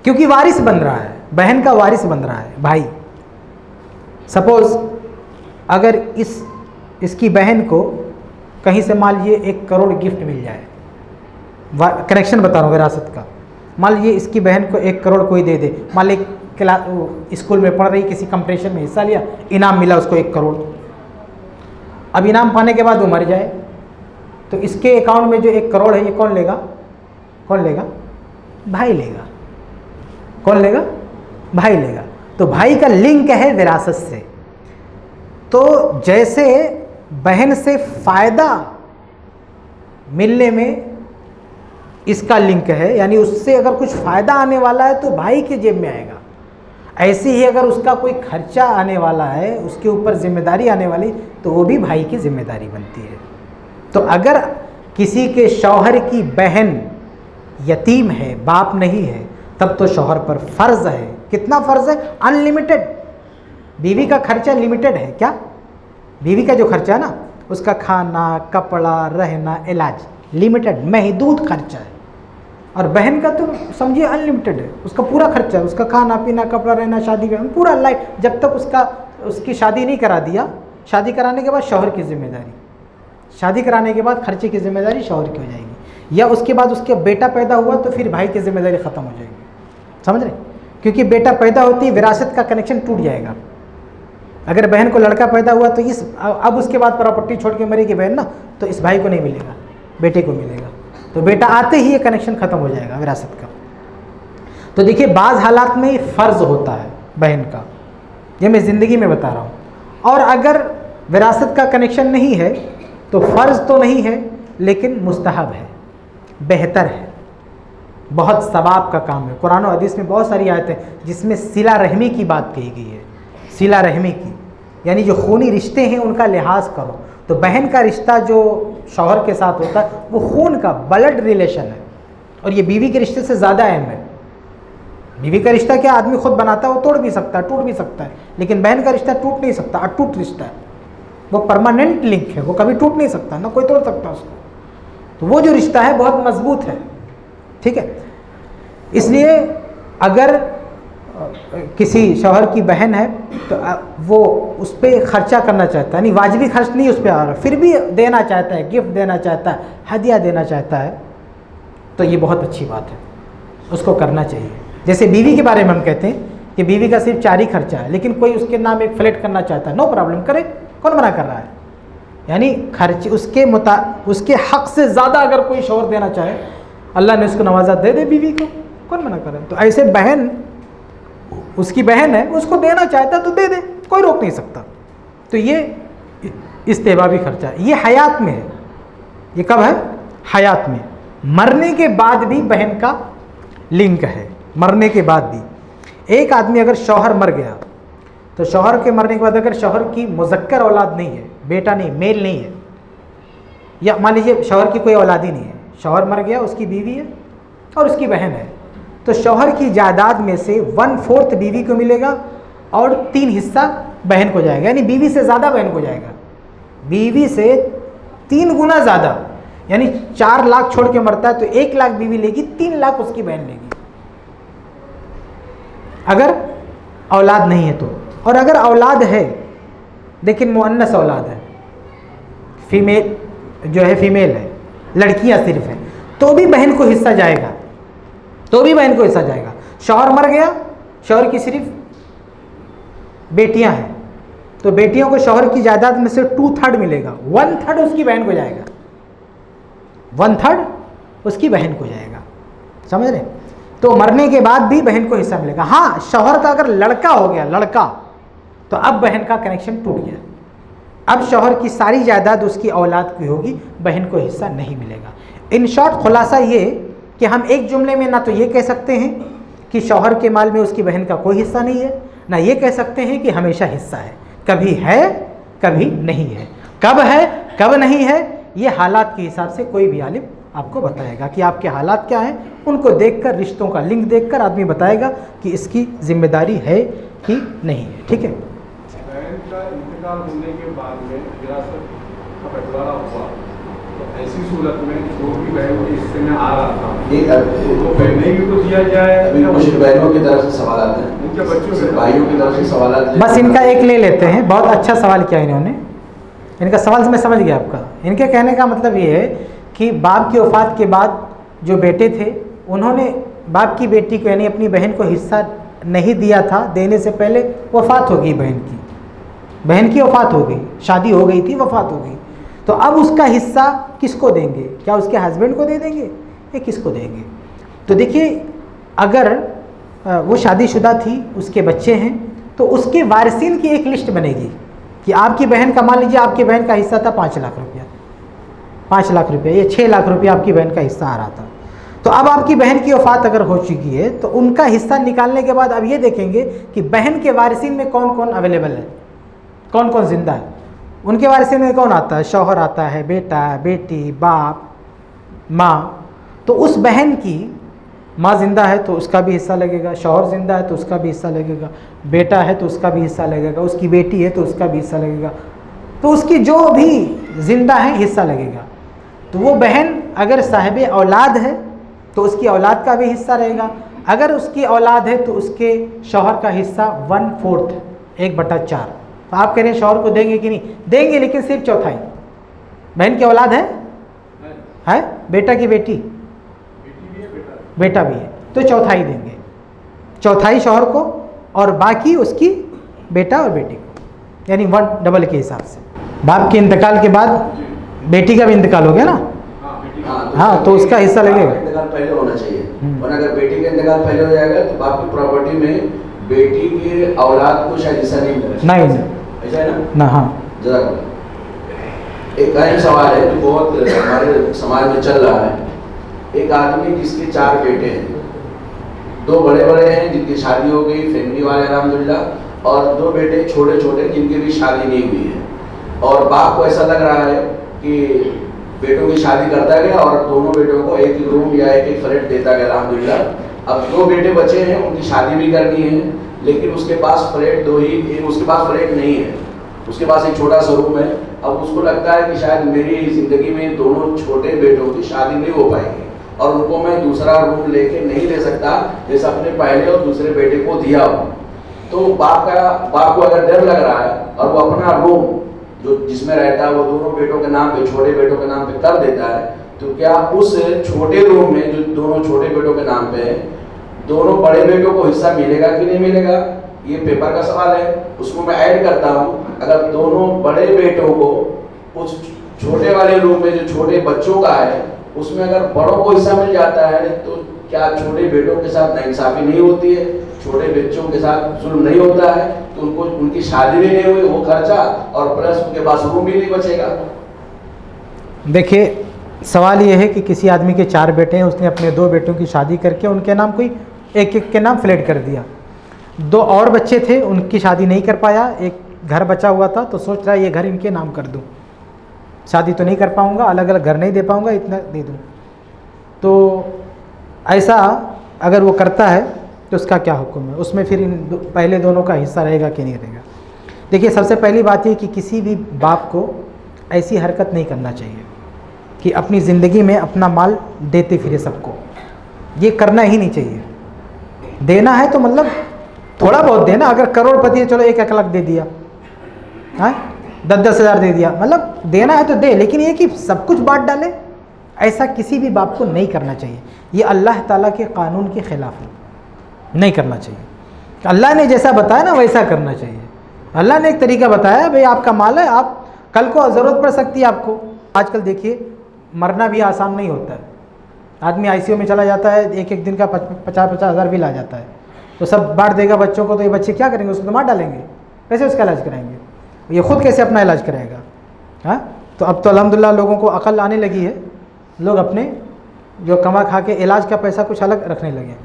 क्योंकि वारिस बन रहा है, बहन का वारिस बन रहा है भाई। सपोज़ अगर इसकी बहन को कहीं से मान लीजिए 1 करोड़ गिफ्ट मिल जाए, कनेक्शन बता रहा हूँ विरासत का, मान लीजिए इसकी बहन को 1 करोड़ कोई दे दे, मान लीजिए स्कूल में पढ़ रही, किसी कंपटीशन में हिस्सा लिया, इनाम मिला उसको 1 करोड़। अब इनाम पाने के बाद वो मर जाए तो इसके अकाउंट में जो 1 करोड़ है ये कौन लेगा? भाई लेगा। कौन लेगा? भाई लेगा। तो भाई का लिंक है विरासत से। तो जैसे बहन से फ़ायदा मिलने में इसका लिंक है, यानी उससे अगर कुछ फ़ायदा आने वाला है तो भाई के जेब में आएगा, ऐसे ही अगर उसका कोई खर्चा आने वाला है, उसके ऊपर जिम्मेदारी आने वाली, तो वो भी भाई की जिम्मेदारी बनती है। तो अगर किसी के शौहर की बहन यतीम है, बाप नहीं है, तब तो शौहर पर फ़र्ज़ है। कितना फ़र्ज़ है? अनलिमिटेड। बीवी का खर्चा लिमिटेड है क्या? बीवी का जो खर्चा है ना, उसका खाना, कपड़ा, रहना, इलाज लिमिटेड, महदूद खर्चा है। और बहन का तो समझिए अनलिमिटेड है, उसका पूरा खर्चा है, उसका खाना पीना, कपड़ा, रहना, शादी का पूरा लाइफ, जब तक उसकी शादी नहीं करा दिया, शादी कराने के बाद शौहर की जिम्मेदारी, शादी कराने के बाद खर्चे की जिम्मेदारी शौहर की हो जाएगी, या उसके बाद उसके बेटा पैदा हुआ तो फिर भाई की जिम्मेदारी ख़त्म हो जाएगी। समझ रहे? क्योंकि बेटा पैदा होती ही विरासत का कनेक्शन टूट जाएगा। अगर बहन को लड़का पैदा हुआ तो अब उसके बाद प्रॉपर्टी छोड़ के मरेगी बहन ना, तो इस भाई को नहीं मिलेगा, बेटे को मिलेगा। तो बेटा आते ही ये कनेक्शन ख़त्म हो जाएगा विरासत का। तो देखिए, बाज़ हालात में फ़र्ज़ होता है बहन का, ये मैं ज़िंदगी में बता रहा हूँ। और अगर विरासत का कनेक्शन नहीं है तो फ़र्ज़ तो नहीं है, लेकिन मुस्तहब है, बेहतर है, बहुत सवाब का काम है। कुरान और हदीस में बहुत सारी आयतें जिसमें सिला रहमी की बात कही गई है। सिला रहमी की यानी जो खूनी रिश्ते हैं उनका लिहाज करो। तो बहन का रिश्ता जो शौहर के साथ होता है वो खून का ब्लड रिलेशन है, और ये बीवी के रिश्ते से ज़्यादा अहम है। बीवी का रिश्ता क्या आदमी खुद बनाता है, वो तोड़ भी सकता है, टूट भी सकता है, लेकिन बहन का रिश्ता टूट नहीं सकता, अटूट रिश्ता है, वो परमानेंट लिंक है, वो कभी टूट नहीं सकता, ना कोई तोड़ सकता उसको। तो वो जो रिश्ता है बहुत मजबूत है, ठीक है। इसलिए अगर किसी शौहर की बहन है तो वो उस पर ख़र्चा करना चाहता है, यानी वाजिबी खर्च नहीं उस पर आ रहा, फिर भी देना चाहता है, गिफ्ट देना चाहता है, हदिया देना चाहता है, तो ये बहुत अच्छी बात है, उसको करना चाहिए। जैसे बीवी के बारे में हम कहते हैं कि बीवी का सिर्फ 4 ही खर्चा है, लेकिन कोई उसके नाम एक फ्लैट करना चाहता है, नो प्रॉब्लम, करे, कौन मना कर रहा है। यानी खर्च उसके हक़ से ज़्यादा अगर कोई शौहर देना चाहे, अल्लाह ने उसको नवाजा, दे दे बीवी को, कौन मना कर रहा है। तो ऐसे बहन, उसकी बहन है, उसको देना चाहता है तो दे दे, कोई रोक नहीं सकता। तो ये इस्तेहबाबी खर्चा, ये हयात में है। ये कब है? हयात में। मरने के बाद भी बहन का लिंक है, मरने के बाद भी। एक आदमी अगर शौहर मर गया तो शौहर के मरने के बाद अगर शौहर की मुज़क्कर औलाद नहीं है, बेटा नहीं, मेल नहीं है, या मान लीजिए शौहर की कोई औलाद ही नहीं है, शौहर मर गया, उसकी बीवी है और उसकी बहन है, तो शौहर की जायदाद में से 1/4 बीवी को मिलेगा और 3 हिस्सा बहन को जाएगा, यानी बीवी से ज़्यादा बहन को जाएगा, बीवी से 3 गुना ज़्यादा, यानी 4 लाख छोड़ के मरता है तो 1 लाख बीवी लेगी, 3 लाख उसकी बहन लेगी अगर औलाद नहीं है तो। और अगर औलाद है लेकिन मुअन्नस औलाद है, फीमेल जो है फीमेल है, लड़कियां सिर्फ हैं, तो भी बहन को हिस्सा जाएगा, तो भी बहन को हिस्सा जाएगा। शौहर मर गया, शौहर की सिर्फ बेटियां हैं, तो बेटियों को शौहर की जायदाद में से 2/3 मिलेगा, 1/3 उसकी बहन को जाएगा, 1/3 उसकी बहन को जाएगा, समझ रहे। तो मरने के बाद भी बहन को हिस्सा मिलेगा। हाँ, शौहर का अगर लड़का हो गया, लड़का, तो अब बहन का कनेक्शन टूट गया, अब शौहर की सारी जायदाद उसकी औलाद की होगी, बहन को हिस्सा नहीं मिलेगा। इन शॉर्ट खुलासा ये कि हम एक जुमले में ना तो ये कह सकते हैं कि शौहर के माल में उसकी बहन का कोई हिस्सा नहीं है, ना ये कह सकते हैं कि हमेशा हिस्सा है, कभी है कभी नहीं है। कब है कब नहीं है ये हालात के हिसाब से कोई भी आलिम आपको बताएगा कि आपके हालात क्या हैं, उनको देखकर, रिश्तों का लिंक देखकर आदमी बताएगा कि इसकी जिम्मेदारी है कि नहीं है। ठीक है। बहन का इंतकाल होने के बाद में विरासत का बंटवारा हुआ, तो ऐसी सूरत में जो भी बहन के हिस्से में आ रहा था ये वो बहने की को दिया जाए, अभी कुछ बहनों की तरफ से सवाल आते हैं, उनके बच्चों के भाइयों की तरफ से सवाल आते हैं। बस इनका एक ले लेते हैं, बहुत अच्छा सवाल किया इन्होंने, इनका सवाल मैं समझ गया आपका। इनके कहने का मतलब ये है कि बाप की वफ़ात के बाद जो बेटे थे उन्होंने बाप की बेटी को यानी अपनी बहन को हिस्सा नहीं दिया था, देने से पहले वफ़ात हो गई बहन की वफ़ात हो गई, शादी हो गई थी, वफ़ात हो गई, तो अब उसका हिस्सा किसको देंगे? क्या उसके हस्बैंड को दे देंगे या किसको देंगे? तो देखिए, अगर वो शादीशुदा थी, उसके बच्चे हैं, तो उसके वारिसिन की एक लिस्ट बनेगी कि आपकी बहन का, मान लीजिए आपकी बहन का हिस्सा था 5 लाख रुपया, 5 लाख रुपया या 6 लाख रुपया आपकी बहन का हिस्सा आ रहा था, तो अब आपकी बहन की वफ़ात अगर हो चुकी है तो उनका हिस्सा निकालने के बाद अब ये देखेंगे कि बहन के वारिसिन में कौन कौन अवेलेबल है, कौन कौन जिंदा है। उनके वारिसिन में कौन आता है? शौहर आता है, बेटा, बेटी, बाप, माँ। तो उस बहन की माँ जिंदा है तो उसका भी हिस्सा लगेगा, शौहर जिंदा है तो उसका भी हिस्सा लगेगा, बेटा है तो उसका भी हिस्सा लगेगा, उसकी बेटी है तो उसका भी हिस्सा लगेगा, तो उसकी जो भी जिंदा है हिस्सा लगेगा। तो वो बहन अगर साहिब औलाद है तो उसकी औलाद का भी हिस्सा रहेगा, अगर उसकी औलाद है तो उसके शौहर का हिस्सा 1/4, 1/4। तो आप कह रहे हैं शौहर को देंगे कि नहीं देंगे, लेकिन सिर्फ चौथाई। बहन की औलाद है बेटा की बेटी बेटा भी है तो चौथाई देंगे, चौथाई शौहर को और बाकी उसकी बेटा और बेटी को, यानी 1/2 के हिसाब से। बाप के इंतकाल के बाद बेटी का भी इंतकाल हो गया ना, हाँ, तो उसका हिस्सा लगेगा। इंतकाल पहले होना चाहिए, और अगर बेटी का इंतकाल पहले हो जाएगा तो बाप की प्रॉपर्टी में बेटी की औलाद को शायद हिस्सा नहीं मिलेगा। नहीं, ऐसा है ना? हाँ। एक अहम सवाल है जो बहुत हमारे समाज में चल रहा है। एक आदमी जिसके 4 बेटे हैं, 2 बड़े हैं जिनकी शादी हो गई, फैमिली वाले अल्हम्दुलिल्लाह, और 2 बेटे छोटे छोटे जिनकी भी शादी नहीं हुई है, और बाप को ऐसा लग रहा है कि बेटों की शादी करता गया और दोनों बेटों को एक रूम या एक फ्लैट देता गया अल्हम्दुलिल्लाह। अब 2 बेटे बचे हैं, उनकी शादी भी करनी है, लेकिन उसके पास फ्लैट 2 ही, उसके पास फ्लैट नहीं है, उसके पास एक छोटा सा रूम है। अब उसको लगता है कि शायद मेरी ज़िंदगी में दोनों छोटे बेटों की शादी नहीं हो पाएगी और उनको मैं दूसरा रूम लेके नहीं दे सकता जैसे अपने पहले और दूसरे बेटे को दिया हो। तो बाप को अगर डर लग रहा है और वो अपना रूम जो जिसमें रहता है वो दोनों बेटों के नाम पे, छोटे बेटों के नाम पे कर देता है, तो क्या उस छोटे रूम में जो दोनों छोटे बेटों के नाम पे है, दोनों बड़े बेटों को हिस्सा मिलेगा कि नहीं मिलेगा? ये पेपर का सवाल है। उसको मैं ऐड करता हूँ, अगर दोनों बड़े बेटों को उस छोटे वाले रूम में जो छोटे बच्चों का है उसमें अगर बड़ों को हिस्सा मिल जाता है तो क्या छोटे बेटों के साथ नाइंसाफी नहीं होती है? छोटे बच्चों के साथ जुल्म नहीं होता है? तो उनको उनकी शादी भी नहीं हुई, वो खर्चा और प्लस उनके पास रूम भी नहीं बचेगा। देखिए, सवाल ये है कि किसी आदमी के 4 बेटे हैं, उसने अपने 2 बेटों की शादी करके उनके नाम कोई एक के नाम फ्लैट कर दिया। 2 और बच्चे थे, उनकी शादी नहीं कर पाया, एक घर बचा हुआ था, तो सोच रहा है ये घर इनके नाम कर दूं, शादी तो नहीं कर पाऊंगा, अलग अलग घर नहीं दे पाऊंगा, इतना दे दूं। तो ऐसा अगर वो करता है तो उसका क्या हुक्म है, उसमें फिर पहले दोनों का हिस्सा रहेगा कि नहीं रहेगा। देखिए, सबसे पहली बात ये कि किसी भी बाप को ऐसी हरकत नहीं करना चाहिए कि अपनी ज़िंदगी में अपना माल देते फिरे सबको, ये करना ही नहीं चाहिए। देना है तो मतलब थोड़ा बहुत देना, अगर करोड़पति है चलो 1-1 लाख दे दिया, हाँ 10-10 हज़ार दे दिया, मतलब देना है तो दे, लेकिन ये कि सब कुछ बांट डाले, ऐसा किसी भी बाप को नहीं करना चाहिए। ये अल्लाह ताला के कानून के ख़िलाफ़ है, नहीं करना चाहिए। अल्लाह ने जैसा बताया ना वैसा करना चाहिए। अल्लाह ने एक तरीका बताया, भाई आपका माल है, आप कल को ज़रूरत पड़ सकती है आपको। आजकल देखिए मरना भी आसान नहीं होता है, आदमी ICU में चला जाता है, एक दिन का 50-50 हज़ार बिल आ जाता है, तो सब बांट देगा बच्चों को, तो ये बच्चे क्या करेंगे, उसको तो मार डालेंगे, कैसे उसका इलाज कराएंगे, ये खुद कैसे अपना इलाज कराएगा। हाँ, तो अब तो अल्हम्दुलिल्लाह लोगों को अकल आने लगी है, लोग अपने जो कमा खा के इलाज का पैसा कुछ अलग रखने लगे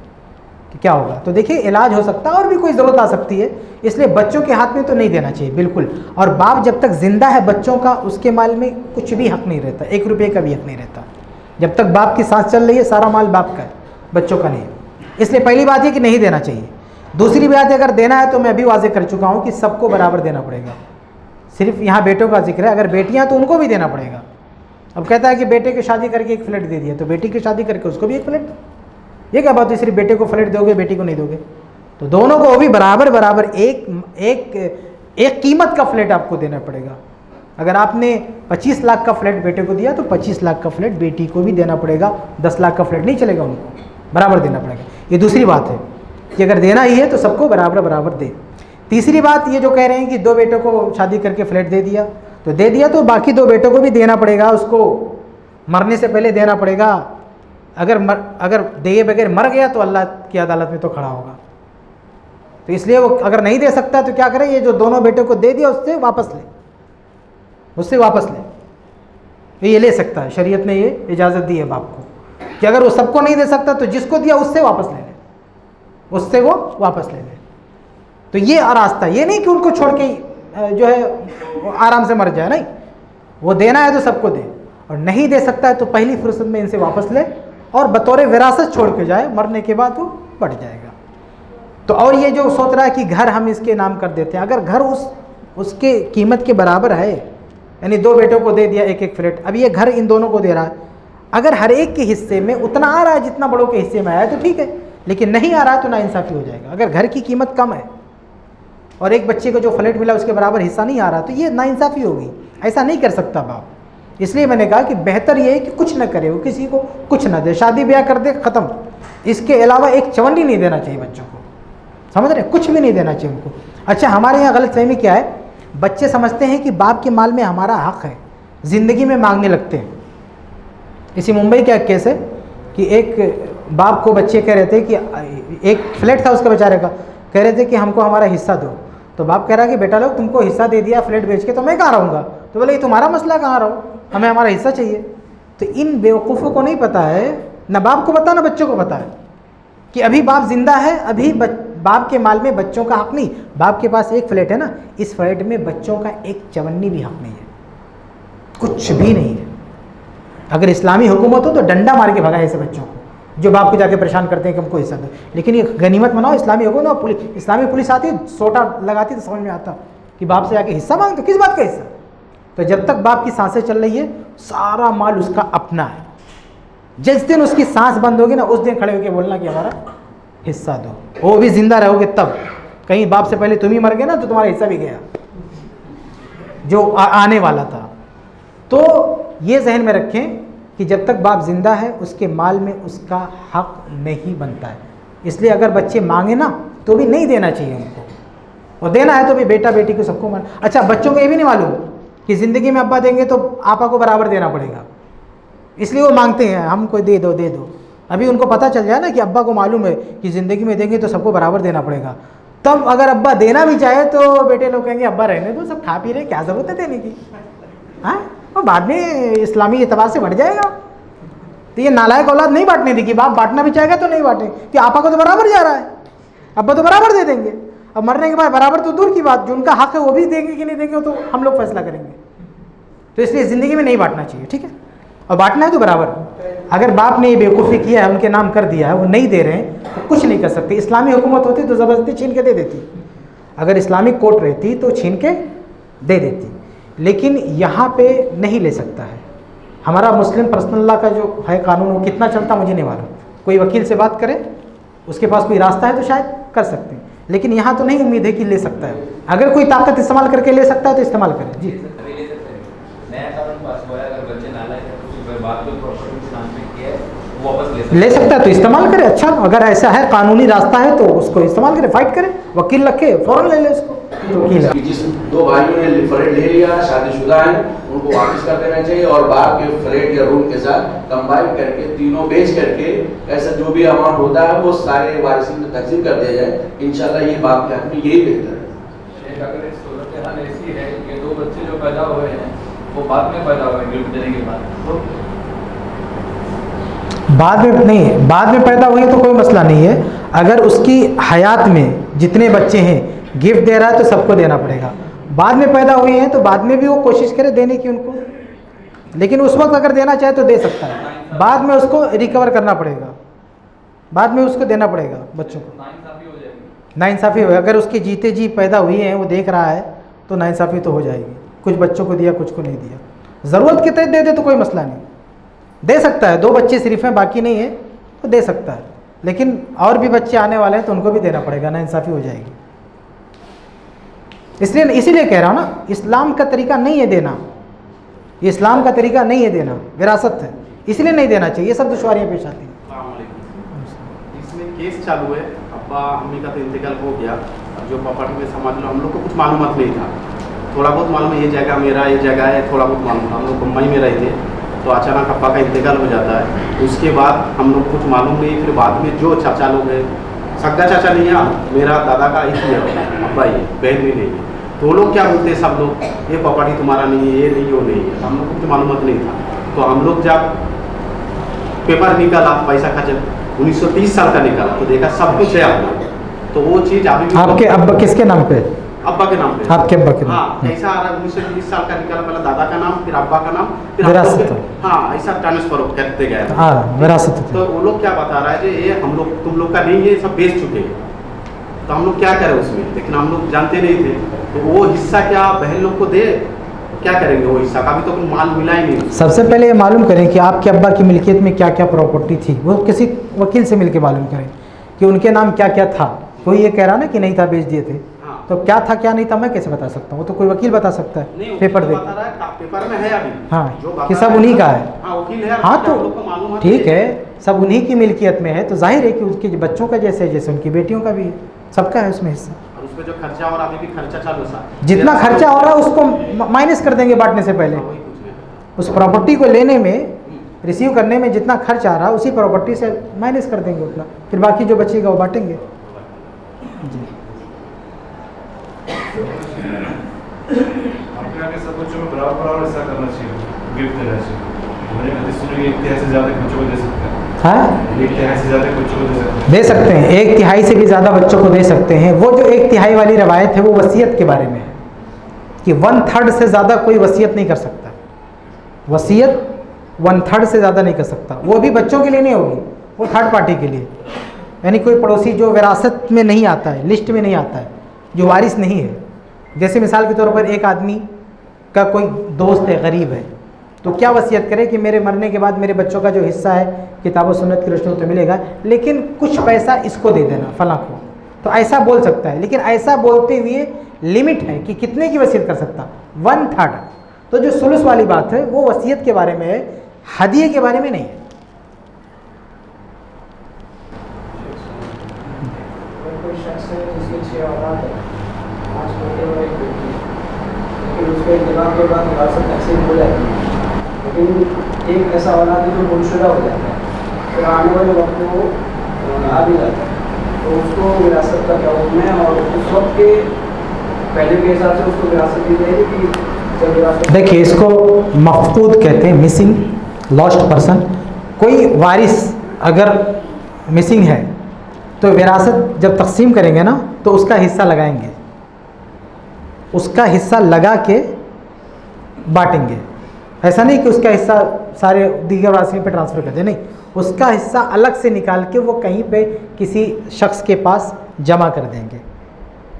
कि क्या होगा। तो देखिए इलाज हो सकता है और भी कोई ज़रूरत आ सकती है, इसलिए बच्चों के हाथ में तो नहीं देना चाहिए बिल्कुल। और बाप जब तक ज़िंदा है बच्चों का, उसके माल में कुछ भी हक नहीं रहता, 1 रुपये का भी हक नहीं रहता। जब तक बाप की सांस चल रही है सारा माल बाप का है, बच्चों का नहीं। इसलिए पहली बात है कि नहीं देना चाहिए। दूसरी बात है, अगर देना है तो मैं अभी वाजे कर चुका हूँ कि सबको बराबर देना पड़ेगा। सिर्फ यहाँ बेटों का जिक्र है, अगर बेटियाँ तो उनको भी देना पड़ेगा। अब कहता है कि बेटे की शादी करके 1 फ्लैट दे दिया, तो बेटी की शादी करके उसको भी 1 फ्लैट दो। ये क्या बात है, सिर्फ बेटे को फ्लैट दोगे बेटी को नहीं दोगे? तो दोनों को भी बराबर बराबर एक कीमत का फ्लैट आपको देना पड़ेगा। अगर आपने 25 लाख का फ्लैट बेटे को दिया तो 25 लाख का फ्लैट बेटी को भी देना पड़ेगा। 10 लाख का फ्लैट नहीं चलेगा, उनको बराबर देना पड़ेगा। ये दूसरी बात है कि अगर देना ही है तो सबको बराबर बराबर दे। तीसरी बात ये जो कह रहे हैं कि 2 बेटों को शादी करके फ्लैट दे दिया, तो दे दिया तो बाकी 2 बेटों को भी देना पड़ेगा, उसको मरने से पहले देना पड़ेगा। अगर दिए बगैर मर गया तो अल्लाह की अदालत में तो खड़ा होगा। तो इसलिए वो अगर नहीं दे सकता तो क्या करे, ये जो दोनों बेटों को दे दिया उससे वापस ले, उससे वापस ले। ये ले सकता है, शरीयत ने ये इजाज़त दी है बाप को कि अगर वो सबको नहीं दे सकता तो जिसको दिया उससे वापस ले ले, उससे वो वापस ले ले। तो ये रास्ता, ये नहीं कि उनको छोड़ के जो है आराम से मर जाए, नहीं, वो देना है तो सबको दे, और नहीं दे सकता है तो पहली फुर्सत में इनसे वापस ले और बतौर विरासत छोड़ के जाए, मरने के बाद वो बढ़ जाएगा। तो और ये जो सोच रहा है कि घर हम इसके नाम कर देते हैं, अगर घर उसके कीमत के बराबर है, यानी 2 बेटों को दे दिया 1-1 फ्लैट, अब ये घर इन दोनों को दे रहा है, अगर हर एक के हिस्से में उतना आ रहा है जितना बड़ों के हिस्से में आया तो ठीक है, लेकिन नहीं आ रहा तो नाइंसाफ़ी हो जाएगा। अगर घर की कीमत कम है और एक बच्चे को जो फ्लैट मिला उसके बराबर हिस्सा नहीं आ रहा तो ये नाइंसाफ़ी होगी, ऐसा नहीं कर सकता बाप। इसलिए मैंने कहा कि बेहतर ये है कि कुछ ना करे, वो किसी को कुछ ना दे, शादी ब्याह कर दे, ख़त्म। इसके अलावा एक चवन्नी नहीं देना चाहिए बच्चों को, समझ रहे, कुछ भी नहीं देना चाहिए उनको। अच्छा, हमारे यहाँ गलतफहमी क्या है, बच्चे समझते हैं कि बाप के माल में हमारा हक़ है, ज़िंदगी में मांगने लगते हैं। इसी मुंबई का एक केस है कि एक बाप को बच्चे कह रहे थे कि एक फ्लैट था उसका बेचारे का, कह रहे थे कि हमको हमारा हिस्सा दो। तो बाप कह रहा कि बेटा लोग तुमको हिस्सा दे दिया फ्लैट बेच के, तो मैं कहाँ रहूँगा? तो बोले ये तुम्हारा मसला, कहाँ रहो, हमें हमारा हिस्सा चाहिए। तो इन बेवकूफ़ों को नहीं पता है, ना बाप को पता ना बच्चों को पता है कि अभी बाप जिंदा है, अभी बाप के माल में बच्चों का हक़ नहीं। बाप के पास 1 फ्लैट है ना, इस फ्लैट में बच्चों का एक चवन्नी भी हक़ नहीं है, कुछ भी नहीं है। अगर इस्लामी हुकूमत हो तो डंडा मार के भगाए ऐसे बच्चों को जो बाप को जाके परेशान करते हैं कि हमको हिस्सा दो। लेकिन ये गनीमत मनाओ, इस्लामी हुकूमत, इस्लामी पुलिस आती है, सोटा लगाती तो समझ में आता कि बाप से जाके हिस्सा मांगते, किस बात का हिस्सा? तो जब तक बाप की सांसें चल रही है सारा माल उसका अपना है। जिस दिन उसकी सांस बंद होगी ना, उस दिन खड़े होकर बोलना कि हमारा हिस्सा दो, वो भी जिंदा रहोगे तब। कहीं बाप से पहले तुम ही मर गए ना तो तुम्हारा हिस्सा भी गया जो आने वाला था। तो ये जहन में रखें कि जब तक बाप जिंदा है उसके माल में उसका हक नहीं बनता है। इसलिए अगर बच्चे मांगे ना तो भी नहीं देना चाहिए उनको, और देना है तो भी बेटा बेटी को सबको मान। अच्छा, बच्चों को ये भी नहीं मालूम कि ज़िंदगी में अब्बा देंगे तो आपा को बराबर देना पड़ेगा, इसलिए वो मांगते हैं हमको दे दो दे दो। अभी उनको पता चल जाए ना कि अब्बा को मालूम है कि ज़िंदगी में देंगे तो सबको बराबर देना पड़ेगा, तब अगर अब्बा देना भी चाहे तो बेटे लोग कहेंगे अब्बा रहने दो, सब खा पी रहे, क्या ज़रूरत है देने की। हाँ, और बाद में इस्लामी एतबार से बढ़ जाएगा। तो ये नालायक औलाद नहीं बांटने दी कि बाप बांटना भी चाहेगा तो नहीं बांटे, कि आपा को तो बराबर जा रहा है, अब्बा तो बराबर दे देंगे। अब मरने के बाद बराबर तो दूर की बात, जो उनका हक है वो भी देंगे कि नहीं देंगे, तो हम लोग फैसला करेंगे। तो इसलिए ज़िंदगी में नहीं बांटना चाहिए, ठीक है। और बांटना है तो बराबर। अगर बाप ने ये बेवकूफ़ी किया है, उनके नाम कर दिया है, वो नहीं दे रहे हैं, तो कुछ नहीं कर सकते। इस्लामी हुकूमत होती तो ज़बरदस्ती छीन के दे देती, अगर इस्लामिक कोर्ट रहती तो छीन के दे देती, लेकिन यहाँ पे नहीं ले सकता है। हमारा मुस्लिम पर्सनल लॉ का जो है कानून, वो कितना चलता मुझे नहीं मालूम। कोई वकील से बात करे, उसके पास कोई रास्ता है तो शायद कर सकते हैं, लेकिन यहाँ तो नहीं उम्मीद है कि ले सकता है। अगर कोई ताकत इस्तेमाल करके ले सकता है तो इस्तेमाल करें। जी, ले सकता है तो इस्तेमाल करे। अच्छा, अगर ऐसा है कानूनी रास्ता है तो उसको इस्तेमाल करे, फाइट करे, वकील रखे, फौरन ले ले उसको। वकील है। जिस दो भाइयों ने फ्लैट ले लिया, शादीशुदा हैं, उनको वापस कर देना चाहिए और बाप के फ्लैट या रूम के साथ कंबाइन करके तीनों बेच करके ऐसा जो भी अमाउंट होता है वो सारे वारिसिन में तकसीम कर दिया जाए। इंशाल्लाह ये बाप के हाथ में यही बेहतर है। अगर इस सूरत हाल ऐसी है कि दो बच्चे जो पैदा हुए हैं वो बाद में पैदा हुए गिफ्ट देने के बाद, तो बाद में नहीं, बाद में पैदा हुए तो कोई मसला नहीं है। अगर उसकी हयात में जितने बच्चे हैं गिफ्ट दे रहा है तो सबको देना पड़ेगा। बाद में पैदा हुए हैं तो बाद में भी वो कोशिश करे देने की उनको, लेकिन उस वक्त अगर देना चाहे तो दे सकता है, बाद में उसको रिकवर करना पड़ेगा, बाद में उसको देना पड़ेगा बच्चों को। नाइंसाफी हो जाएगी। नाइंसाफ़ी हो, अगर उसके जीते जी पैदा हुई हैं, वो देख रहा है तो नाइंसाफ़ी तो हो जाएगी। कुछ बच्चों को दिया, कुछ को नहीं दिया, ज़रूरत के तहत दे दे तो कोई मसला नहीं, दे सकता है। दो बच्चे सिर्फ हैं, बाकी नहीं है तो दे सकता है, लेकिन और भी बच्चे आने वाले हैं तो उनको भी देना पड़ेगा, नाइंसाफ़ी हो जाएगी। इसलिए इसीलिए कह रहा हूँ ना, इस्लाम का तरीका नहीं है देना, ये इस्लाम का तरीका नहीं है देना, विरासत है, इसलिए नहीं देना चाहिए। ये सब दुश्वारियाँ पेश आती हैं। इसमें केस चालू है, अब्बा अम्मी का तो इंतकाल हो गया, जो प्रॉपर्टी में समझ लो हम लोग को कुछ मालूमात नहीं था, थोड़ा बहुत मालूम है ये जगह मेरा, ये जगह है, थोड़ा बहुत मालूम था। हम लोग मुंबई में रहे थे तो अचानक अब्बा का इंतकाल हो जाता है, उसके बाद हम लोग कुछ मालूम नहीं। फिर बाद में जो चाचा लोग हैं, सगा चाचा नहीं है, मेरा दादा का एक ही है अब्बा, ये बहन भी नहीं है, तो वो लोग क्या बोलते हैं सब लोग, ये प्रॉपर्टी तुम्हारा नहीं है, ये नहीं, वो नहीं है। हम लोग को कुछ मालूमात नहीं था, तो हम लोग जब पेपर निकाला, पैसा खर्च 1930 साल का निकाला तो देखा सब कुछ है अपना, तो वो चीज़ अभी भी आपके अब्बा किसके नाम पे? अब्बा के नाम पे। आपके अब्बा के नाम? हाँ, ऐसा आ रहा है 1930 साल का निकाला, पहले दादा का नाम, फिर अब्बा का नाम, फिर विरासत। हाँ, ऐसा ट्रांसफर करते गया था। हाँ, विरासत। तो वो लोग क्या बता रहा है कि ये हम लोग, तुम लोग का नहीं है, सब बेच चुके हैं, तो हम लोग क्या करें उसमें, लेकिन हम लोग जानते नहीं थे, तो वो हिस्सा क्या बहन लोग को दे, क्या करेंगे वो हिस्सा का, अभी तो माल मिला ही नहीं। सबसे पहले ये मालूम करें कि आपके अब्बा की मिल्कियत में क्या क्या प्रॉपर्टी थी, वो किसी वकील से मिलके मालूम करें कि उनके नाम क्या क्या था। कोई ये कह रहा ना कि नहीं था, बेच दिए थे, तो क्या था क्या नहीं था मैं कैसे बता सकता हूँ? वो तो कोई वकील बता सकता है, पेपर देख। पेपर में है अभी, हाँ, कि सब उन्हीं का है। हाँ, वकील है। हाँ, तो ठीक है, सब उन्हीं की मिल्कियत में है, तो जाहिर है कि उसके बच्चों का जैसे जैसे उनकी बेटियों का भी है, सबका है उसमें हिस्सा। और उसमें जो खर्चा और अभी भी खर्चा चालू है, जितना खर्चा हो रहा है उसको माइनस कर देंगे बांटने से पहले। उस प्रॉपर्टी को लेने में, रिसीव करने में जितना खर्च आ रहा है उसी प्रॉपर्टी से माइनस कर देंगे उतना, फिर बाकी जो बचेगा वो बांटेंगे। जी, अपने आगे सब बच्चों में बराबर ऐसा करना चाहिए, गिफ्ट देना चाहिए। मैंने कभी सुना कि 1/3 से ज़्यादा बच्चों को दे सकते हैं। हाँ, 1/3 से ज़्यादा बच्चों को दे सकते हैं। दे सकते हैं, 1/3 से भी ज़्यादा बच्चों को दे सकते हैं। वो जो 1/3 वाली रवायत है वो वसीयत के बारे में है कि 1/3 से ज़्यादा कोई वसीयत नहीं कर सकता। वसीयत 1/3 से ज़्यादा नहीं कर सकता, वो भी बच्चों के लिए नहीं होगी, वो थर्ड पार्टी के लिए, यानी कोई पड़ोसी जो विरासत में नहीं आता है, लिस्ट में नहीं आता है, जो वारिस नहीं है। जैसे मिसाल के तौर पर एक आदमी का कोई दोस्त है, गरीब है, तो क्या वसीयत करे कि मेरे मरने के बाद मेरे बच्चों का जो हिस्सा है किताब व सुन्नत की रोशनी में तो मिलेगा, लेकिन कुछ पैसा इसको दे देना फलां को, तो ऐसा बोल सकता है। लेकिन ऐसा बोलते हुए लिमिट है कि कितने की वसीयत कर सकता, 1/3। तो जो सुलुस वाली बात है वो वसीयत के बारे में है, हदिये के बारे में नहीं है। कोई शख्स है जिसके 6 औलाद है, 5 बेटे और 1 बेटी, लेकिन उसके इंतकाल के बाद विरासत तकसीम हो जाती है, लेकिन एक ऐसा औलाद है जो गुमशुदा हो जाता है, फिर आने वाले वक्त में वो आ भी जाता है, तो उसको विरासत का क्या हुक्म है? और उस वक्त के पहले के हिसाब से उसको विरासत दी जाएगी कि जब विरासत? देखिए, इसको मफकूद कहते हैं, मिसिंग, लॉस्ट पर्सन। कोई वारिस अगर मिसिंग है तो विरासत जब तकसीम करेंगे ना तो उसका हिस्सा लगाएंगे, उसका हिस्सा लगा के बांटेंगे। ऐसा नहीं कि उसका हिस्सा सारे दीगर वासियों पे ट्रांसफ़र कर दे, नहीं, उसका हिस्सा अलग से निकाल के वो कहीं पे किसी शख्स के पास जमा कर देंगे।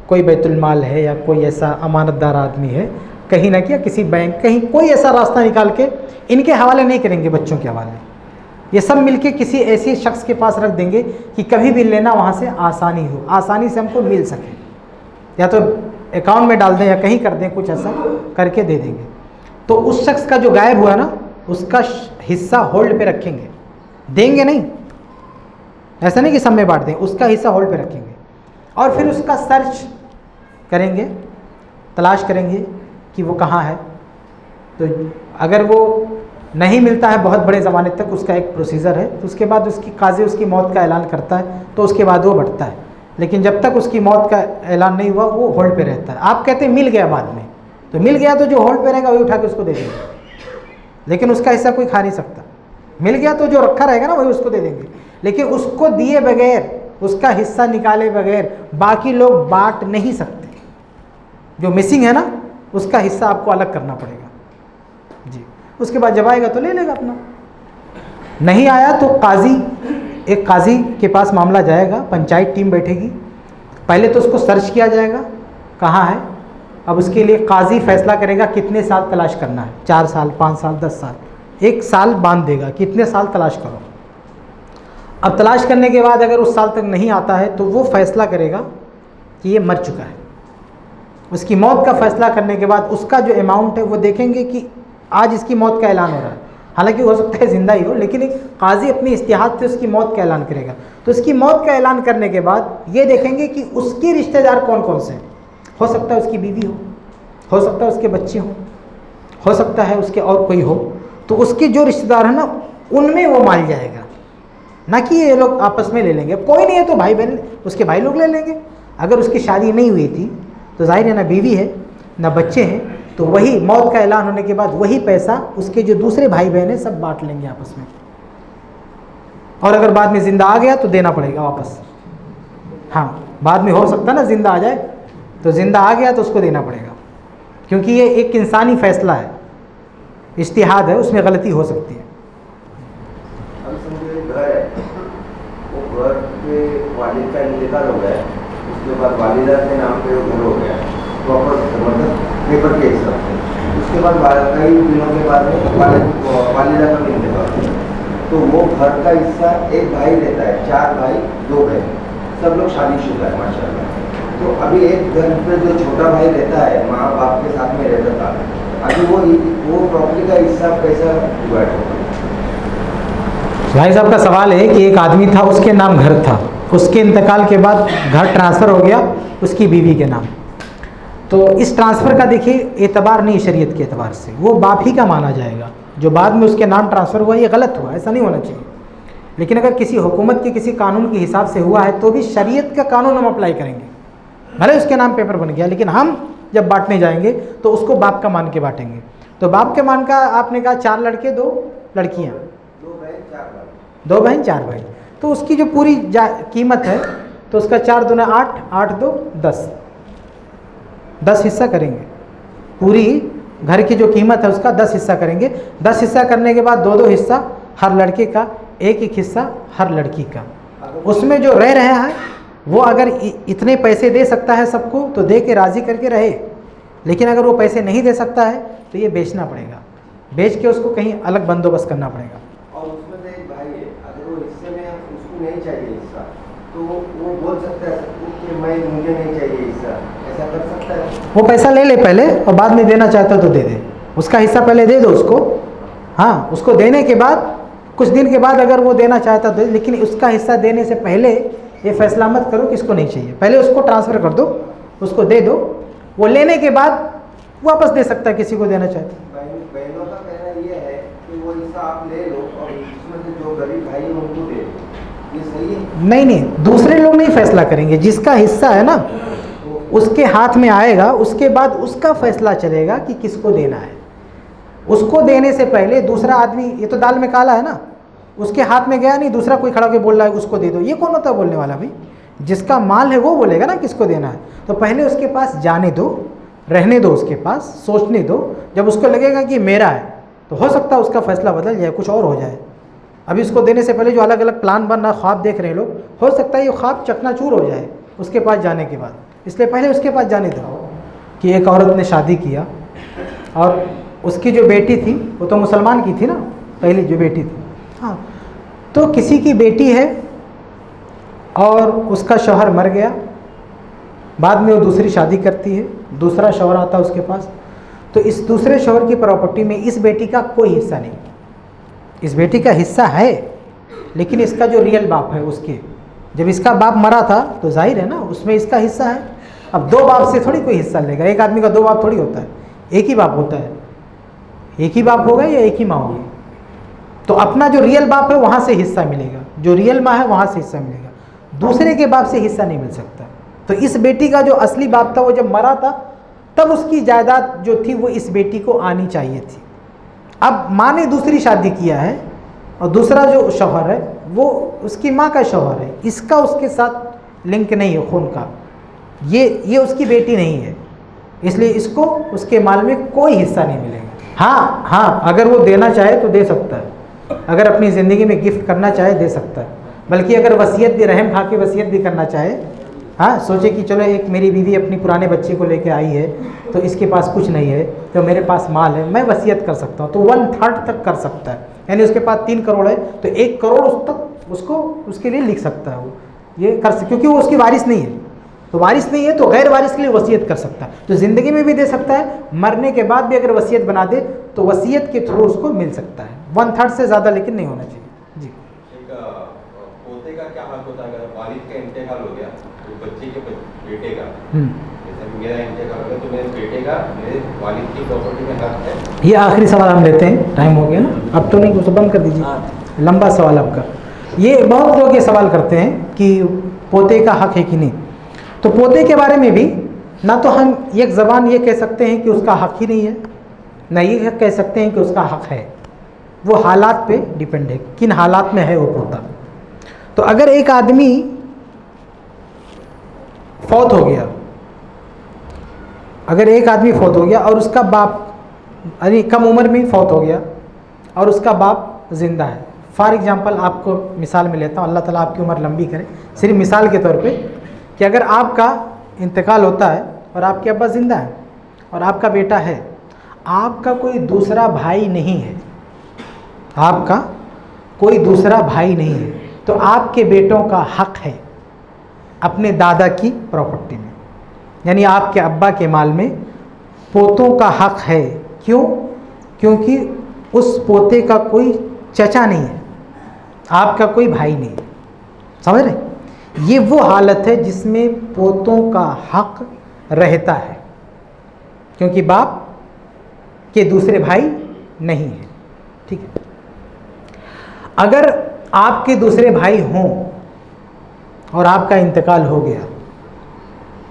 कोई बैतुल माल है या कोई ऐसा अमानतदार आदमी है, कहीं ना क्या किसी बैंक, कहीं कोई ऐसा रास्ता निकाल के इनके हवाले नहीं करेंगे, बच्चों के हवाले, ये सब मिलके किसी ऐसे शख्स के पास रख देंगे कि कभी भी लेना वहाँ से आसानी हो, आसानी से हमको मिल सके, या तो अकाउंट में डाल दें या कहीं कर दें, कुछ ऐसा करके दे देंगे। तो उस शख्स का जो गायब हुआ ना, उसका हिस्सा होल्ड पे रखेंगे, देंगे नहीं, ऐसा नहीं कि सब में बांट दें, उसका हिस्सा होल्ड पे रखेंगे और फिर उसका सर्च करेंगे, तलाश करेंगे कि वो कहाँ है। तो अगर वो नहीं मिलता है बहुत बड़े ज़माने तक, उसका एक प्रोसीजर है, तो उसके बाद उसकी काजी उसकी मौत का ऐलान करता है, तो उसके बाद वो बढ़ता है। लेकिन जब तक उसकी मौत का ऐलान नहीं हुआ वो होल्ड पे रहता है। आप कहते हैं मिल गया बाद में, तो मिल गया तो जो होल्ड पे रहेगा वही उठा के उसको दे देंगे, लेकिन उसका हिस्सा कोई खा नहीं सकता। मिल गया तो जो रखा रहेगा ना वही उसको दे देंगे, लेकिन उसको दिए बगैर, उसका हिस्सा निकाले बगैर बाकी लोग बांट नहीं सकते। जो मिसिंग है ना, उसका हिस्सा आपको अलग करना पड़ेगा जी। उसके बाद जब आएगा तो ले लेगा अपना, नहीं आया तो काजी, एक काजी के पास मामला जाएगा, पंचायत टीम बैठेगी, पहले तो उसको सर्च किया जाएगा कहाँ है। अब उसके लिए काजी फैसला करेगा कितने साल तलाश करना है, 4 साल, 5 साल, 10 साल, 1 साल बांध देगा, कितने साल तलाश करो। अब तलाश करने के बाद अगर उस साल तक नहीं आता है तो वो फैसला करेगा कि ये मर चुका है। उसकी मौत का फैसला करने के बाद उसका जो अमाउंट है वो देखेंगे कि आज इसकी मौत का ऐलान हो रहा है, हालांकि हो सकता है ज़िंदा ही हो, लेकिन एक काजी अपनी इस्तिहाद से उसकी मौत का ऐलान करेगा। तो उसकी मौत का ऐलान करने के बाद ये देखेंगे कि उसके रिश्तेदार कौन कौन से हैं। हो सकता है उसकी बीवी हो सकता है उसके बच्चे हो सकता है उसके और कोई हो, तो उसके जो रिश्तेदार हैं ना उनमें वो माल जाएगा, ना कि ये लोग आपस में ले लेंगे। कोई नहीं है तो भाई बहन, उसके भाई लोग ले लेंगे। अगर उसकी शादी नहीं हुई थी तो जाहिर है ना बीवी है ना बच्चे हैं, तो वही मौत का ऐलान होने के बाद वही पैसा उसके जो दूसरे भाई बहन हैं सब बांट लेंगे आपस में। और अगर बाद में ज़िंदा आ गया तो देना पड़ेगा वापस। हाँ, बाद में हो सकता है ना ज़िंदा आ जाए, तो ज़िंदा आ गया तो उसको देना पड़ेगा, क्योंकि ये एक इंसानी फ़ैसला है, इज्तिहाद है, उसमें गलती हो सकती है। अब समझो एक घर है, वो घर के वालिद का इंतकाल हो गया, उसके बाद वालिदा के नाम पे वो घर हो गया प्रॉपर, मतलब पेपर के हिसाब से। उसके बाद कई दिनों के बाद में वालिदा का भी इंतकाल हो गया, तो वो घर का हिस्सा एक भाई लेता है, 4 भाई 2 बहन, सब लोग शादीशुदा है माशाल्लाह। तो अभी एक घर पे जो छोटा भाई रहता है, माँ बाप के साथ में रहता था, अभी वो प्रॉपर्टी का हिस्सा कैसा डिवाइड होगा? भाई साहब का सवाल है कि एक आदमी था, उसके नाम घर था, उसके इंतकाल के बाद घर ट्रांसफ़र हो गया उसकी बीवी के नाम। तो इस ट्रांसफ़र का देखिए एतबार नहीं, शरीयत के एतबार से वो बाप ही का माना जाएगा। जो बाद में उसके नाम ट्रांसफ़र हुआ ये गलत हुआ, ऐसा नहीं होना चाहिए। लेकिन अगर किसी हुकूमत के किसी कानून के हिसाब से हुआ है तो भी शरीयत का कानून हम अप्लाई करेंगे। भले उसके नाम पेपर बन गया, लेकिन हम जब बांटने जाएंगे तो उसको बाप का मान के बांटेंगे। तो बाप के मान का आपने कहा 4 लड़के 2 लड़कियाँ, 2 बहन 4 भाई, तो उसकी जो पूरी कीमत है तो उसका 4 दूना 8, 8 2 10, 10 हिस्सा करेंगे। पूरी घर की जो कीमत है उसका 10 हिस्सा करेंगे। 10 हिस्सा करने के बाद 2-2 हिस्सा हर लड़के का, 1-1 हिस्सा हर लड़की का। उसमें जो रह रहे हैं वो अगर इतने पैसे दे सकता है सबको तो दे के राज़ी करके रहे, लेकिन अगर वो पैसे नहीं दे सकता है तो ये बेचना पड़ेगा, बेच के उसको कहीं अलग बंदोबस्त करना पड़ेगा। और उसमें से एक भाई है, अगर वो हिस्से में उसको नहीं चाहिए हिस्सा, तो वो बोल सकता है कि मुझे नहीं चाहिए हिस्सा, ऐसा कर सकता है? वो पैसा ले ले पहले और बाद में देना चाहता तो दे दे, उसका हिस्सा पहले दे दो उसको। हाँ, उसको देने के बाद कुछ दिन के बाद अगर वो देना चाहता तो, लेकिन उसका हिस्सा देने से पहले ये फैसला मत करो कि इसको नहीं चाहिए, पहले उसको ट्रांसफ़र कर दो, उसको दे दो, वो लेने के बाद वापस दे सकता है किसी को देना चाहते। बहनों का कहना ये है कि वो हिस्सा आप ले लो और उसमें से जो गरीब भाई है उनको दे दो, ये सही है? नहीं, दूसरे लोग नहीं फैसला करेंगे, जिसका हिस्सा है ना उसके हाथ में आएगा, उसके बाद उसका फैसला चलेगा कि किसको देना है। उसको देने से पहले दूसरा आदमी, ये तो दाल में काला है ना, उसके हाथ में गया नहीं, दूसरा कोई खड़ा होकर बोल रहा है उसको दे दो, ये कौन होता है बोलने वाला? भाई जिसका माल है वो बोलेगा ना किसको देना है। तो पहले उसके पास जाने दो, रहने दो, उसके पास सोचने दो, जब उसको लगेगा कि मेरा है तो हो सकता है उसका फैसला बदल जाए, कुछ और हो जाए। अभी उसको देने से पहले जो अलग अलग प्लान बन रहा, ख्वाब देख रहे हैं लोग, हो सकता है ये ख्वाब चकनाचूर हो जाए उसके पास जाने के बाद। इसलिए पहले उसके पास जाने दो कि एक औरत ने शादी किया और उसकी जो बेटी थी वो तो मुसलमान की थी ना, पहली जो बेटी थी। हाँ, तो किसी की बेटी है और उसका शौहर मर गया, बाद में वो दूसरी शादी करती है, दूसरा शौहर आता है उसके पास, तो इस दूसरे शौहर की प्रॉपर्टी में इस बेटी का कोई हिस्सा नहीं। इस बेटी का हिस्सा है लेकिन इसका जो रियल बाप है उसके, जब इसका बाप मरा था तो जाहिर है ना उसमें इसका हिस्सा है। अब दो बाप से थोड़ी कोई हिस्सा लेगा, एक आदमी का दो बाप थोड़ी होता है, एक ही बाप होता है। एक ही बाप होगा या एक ही माँ होगी, तो अपना जो रियल बाप है वहाँ से हिस्सा मिलेगा, जो रियल माँ है वहाँ से हिस्सा मिलेगा, दूसरे के बाप से हिस्सा नहीं मिल सकता। तो इस बेटी का जो असली बाप था वो जब मरा था तब उसकी जायदाद जो थी वो इस बेटी को आनी चाहिए थी। अब माँ ने दूसरी शादी किया है और दूसरा जो शौहर है वो उसकी माँ का शौहर है, इसका उसके साथ लिंक नहीं है खून का, ये उसकी बेटी नहीं है, इसलिए इसको उसके माल में कोई हिस्सा नहीं मिलेगा। हाँ, अगर वो देना चाहे तो दे सकता है, अगर अपनी ज़िंदगी में गिफ्ट करना चाहे दे सकता है, बल्कि अगर वसीयत भी, रहम खा के वसीयत भी करना चाहे, हाँ, सोचे कि चलो एक मेरी बीवी अपनी पुराने बच्चे को लेके आई है तो इसके पास कुछ नहीं है तो मेरे पास माल है, मैं वसीयत कर सकता हूँ, तो 1/3 तक कर सकता है। यानी उसके पास 3 करोड़ है तो 1 करोड़ उस तक उसको उसके लिए लिख सकता है, वो ये कर सकता, क्योंकि वो उसकी वारिस नहीं है। तो वारिस नहीं है तो गैर वारिस के लिए वसीयत कर सकता है, तो ज़िंदगी में भी दे सकता है, मरने के बाद भी अगर वसीयत बना दे तो वसीयत के थ्रू उसको मिल सकता है। 1/3 से ज़्यादा लेकिन नहीं होना चाहिए। जी, एक पोते का क्या हक होता है अगर वालिद का इंतकाल हो गया तो बच्चे के बेटे का, जैसे मेरा इंतकाल हो गया तो मेरे बेटे का मेरे वालिद की प्रॉपर्टी में हक है? ये आखिरी सवाल हम लेते हैं, टाइम हो गया ना, अब तो नहीं, उसे बंद कर दीजिए, लंबा सवाल आपका। ये बहुत लोग ये सवाल करते हैं कि पोते का हक है कि नहीं। तो पोते के बारे में भी ना तो हम एक ज़बान ये कह सकते हैं कि उसका हक ही नहीं है, ना ये कह सकते हैं कि उसका हक है, वो हालात पे डिपेंड है, किन हालात में है वो पोता। तो अगर एक आदमी फौत हो गया, अगर एक आदमी फौत हो गया और उसका बाप अरे कम उम्र में फौत हो गया और उसका बाप ज़िंदा है, फॉर एग्जांपल आपको मिसाल में लेता हूँ, अल्लाह ताला आपकी उम्र लंबी करे, सिर्फ मिसाल के तौर पे कि अगर आपका इंतकाल होता है और आपके अब्बा ज़िंदा है और आपका बेटा है, आपका कोई दूसरा भाई नहीं है, आपका कोई दूसरा भाई नहीं है, तो आपके बेटों का हक है अपने दादा की प्रॉपर्टी में, यानी आपके अब्बा के माल में पोतों का हक है। क्यों? क्योंकि उस पोते का कोई चचा नहीं है, आपका कोई भाई नहीं है, समझ रहे? ये वो हालत है जिसमें पोतों का हक रहता है, क्योंकि बाप के दूसरे भाई नहीं है। ठीक है, अगर आपके दूसरे भाई हों और आपका इंतकाल हो गया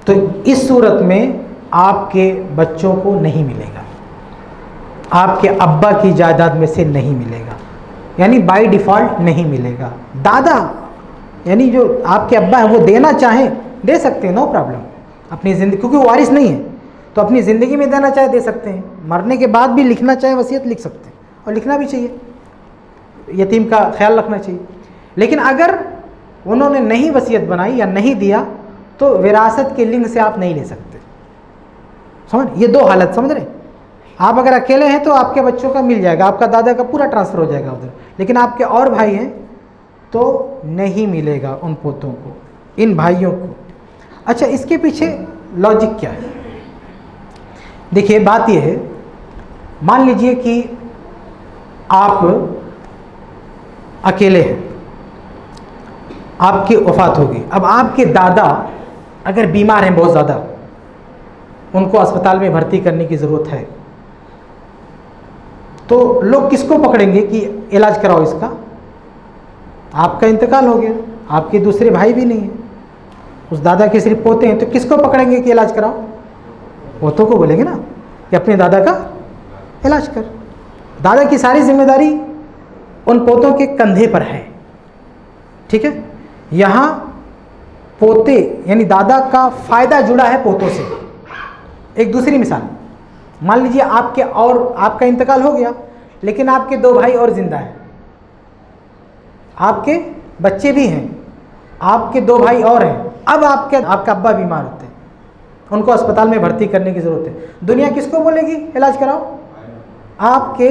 तो इस सूरत में आपके बच्चों को नहीं मिलेगा, आपके अब्बा की जायदाद में से नहीं मिलेगा, यानी बाय डिफ़ॉल्ट नहीं मिलेगा। दादा यानी जो आपके अब्बा हैं वो देना चाहें दे सकते हैं, नो प्रॉब्लम, अपनी ज़िंदगी, क्योंकि वो वारिस नहीं है तो अपनी ज़िंदगी में देना चाहे दे सकते हैं, मरने के बाद भी लिखना चाहे वसीयत लिख सकते हैं, और लिखना भी चाहिए, यतीम का ख्याल रखना चाहिए। लेकिन अगर उन्होंने नहीं वसीयत बनाई या नहीं दिया तो विरासत के लिंग से आप नहीं ले सकते, समझ? ये दो हालत समझ रहे? आप अगर अकेले हैं तो आपके बच्चों का मिल जाएगा, आपका दादा का पूरा ट्रांसफ़र हो जाएगा उधर, लेकिन आपके और भाई हैं तो नहीं मिलेगा उन पोतों को, इन भाइयों को। अच्छा, इसके पीछे लॉजिक क्या है? देखिए, बात यह है, मान लीजिए कि आप अकेले हैं, आपकी वफ़ात होगी, अब आपके दादा अगर बीमार हैं बहुत ज़्यादा, उनको अस्पताल में भर्ती करने की ज़रूरत है, तो लोग किसको पकड़ेंगे कि इलाज कराओ इसका? आपका इंतकाल हो गया, आपके दूसरे भाई भी नहीं है, उस दादा के सिर्फ पोते हैं, तो किसको पकड़ेंगे कि इलाज कराओ? पोतों को बोलेंगे ना कि अपने दादा का इलाज कर। दादा की सारी जिम्मेदारी उन पोतों के कंधे पर है। ठीक है, यहाँ पोते यानी दादा का फ़ायदा जुड़ा है पोतों से। एक दूसरी मिसाल, मान लीजिए आपके और आपका इंतकाल हो गया, लेकिन आपके 2 भाई और जिंदा हैं, आपके बच्चे भी हैं, आपके 2 भाई और हैं, अब आपका अब्बा बीमार होते हैं, उनको अस्पताल में भर्ती करने की ज़रूरत है। दुनिया किसको बोलेगी इलाज कराओ? आपके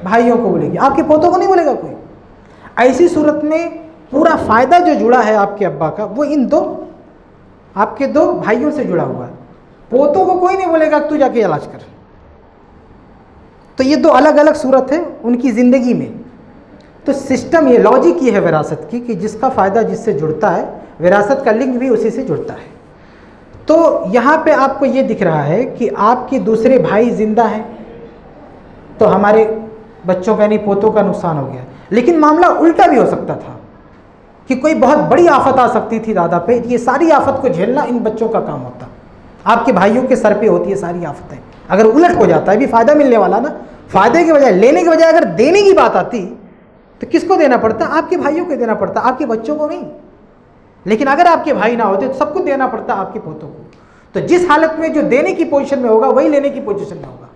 भाइयों को बोलेगी, आपके पोतों को नहीं बोलेगा कोई। ऐसी सूरत में पूरा फ़ायदा जो जुड़ा है आपके अब्बा का, वो इन आपके 2 भाइयों से जुड़ा हुआ है। पोतों को कोई नहीं बोलेगा तू जाके इलाज कर। तो ये 2 अलग अलग सूरत है उनकी ज़िंदगी में। तो सिस्टम, ये लॉजिक ये है विरासत की कि जिसका फ़ायदा जिससे जुड़ता है, विरासत का लिंक भी उसी से जुड़ता है। तो यहाँ पे आपको ये दिख रहा है कि आपके दूसरे भाई जिंदा हैं, तो हमारे बच्चों का यानी पोतों का नुकसान हो गया। लेकिन मामला उल्टा भी हो सकता था कि कोई बहुत बड़ी आफत आ सकती थी दादा पे, ये सारी आफत को झेलना इन बच्चों का काम होता। आपके भाइयों के सर पे होती है सारी आफतें। अगर उलट हो जाता है, भी फ़ायदा मिलने वाला ना, फ़ायदे के बजाय लेने के बजाय अगर देने की बात आती तो किसको देना पड़ता? आपके भाइयों को देना पड़ता, आपके बच्चों को नहीं। लेकिन अगर आपके भाई ना होते तो सबको देना पड़ता आपके पोतों को। तो जिस हालत में जो देने की पोजीशन में होगा वही लेने की पोजीशन में होगा।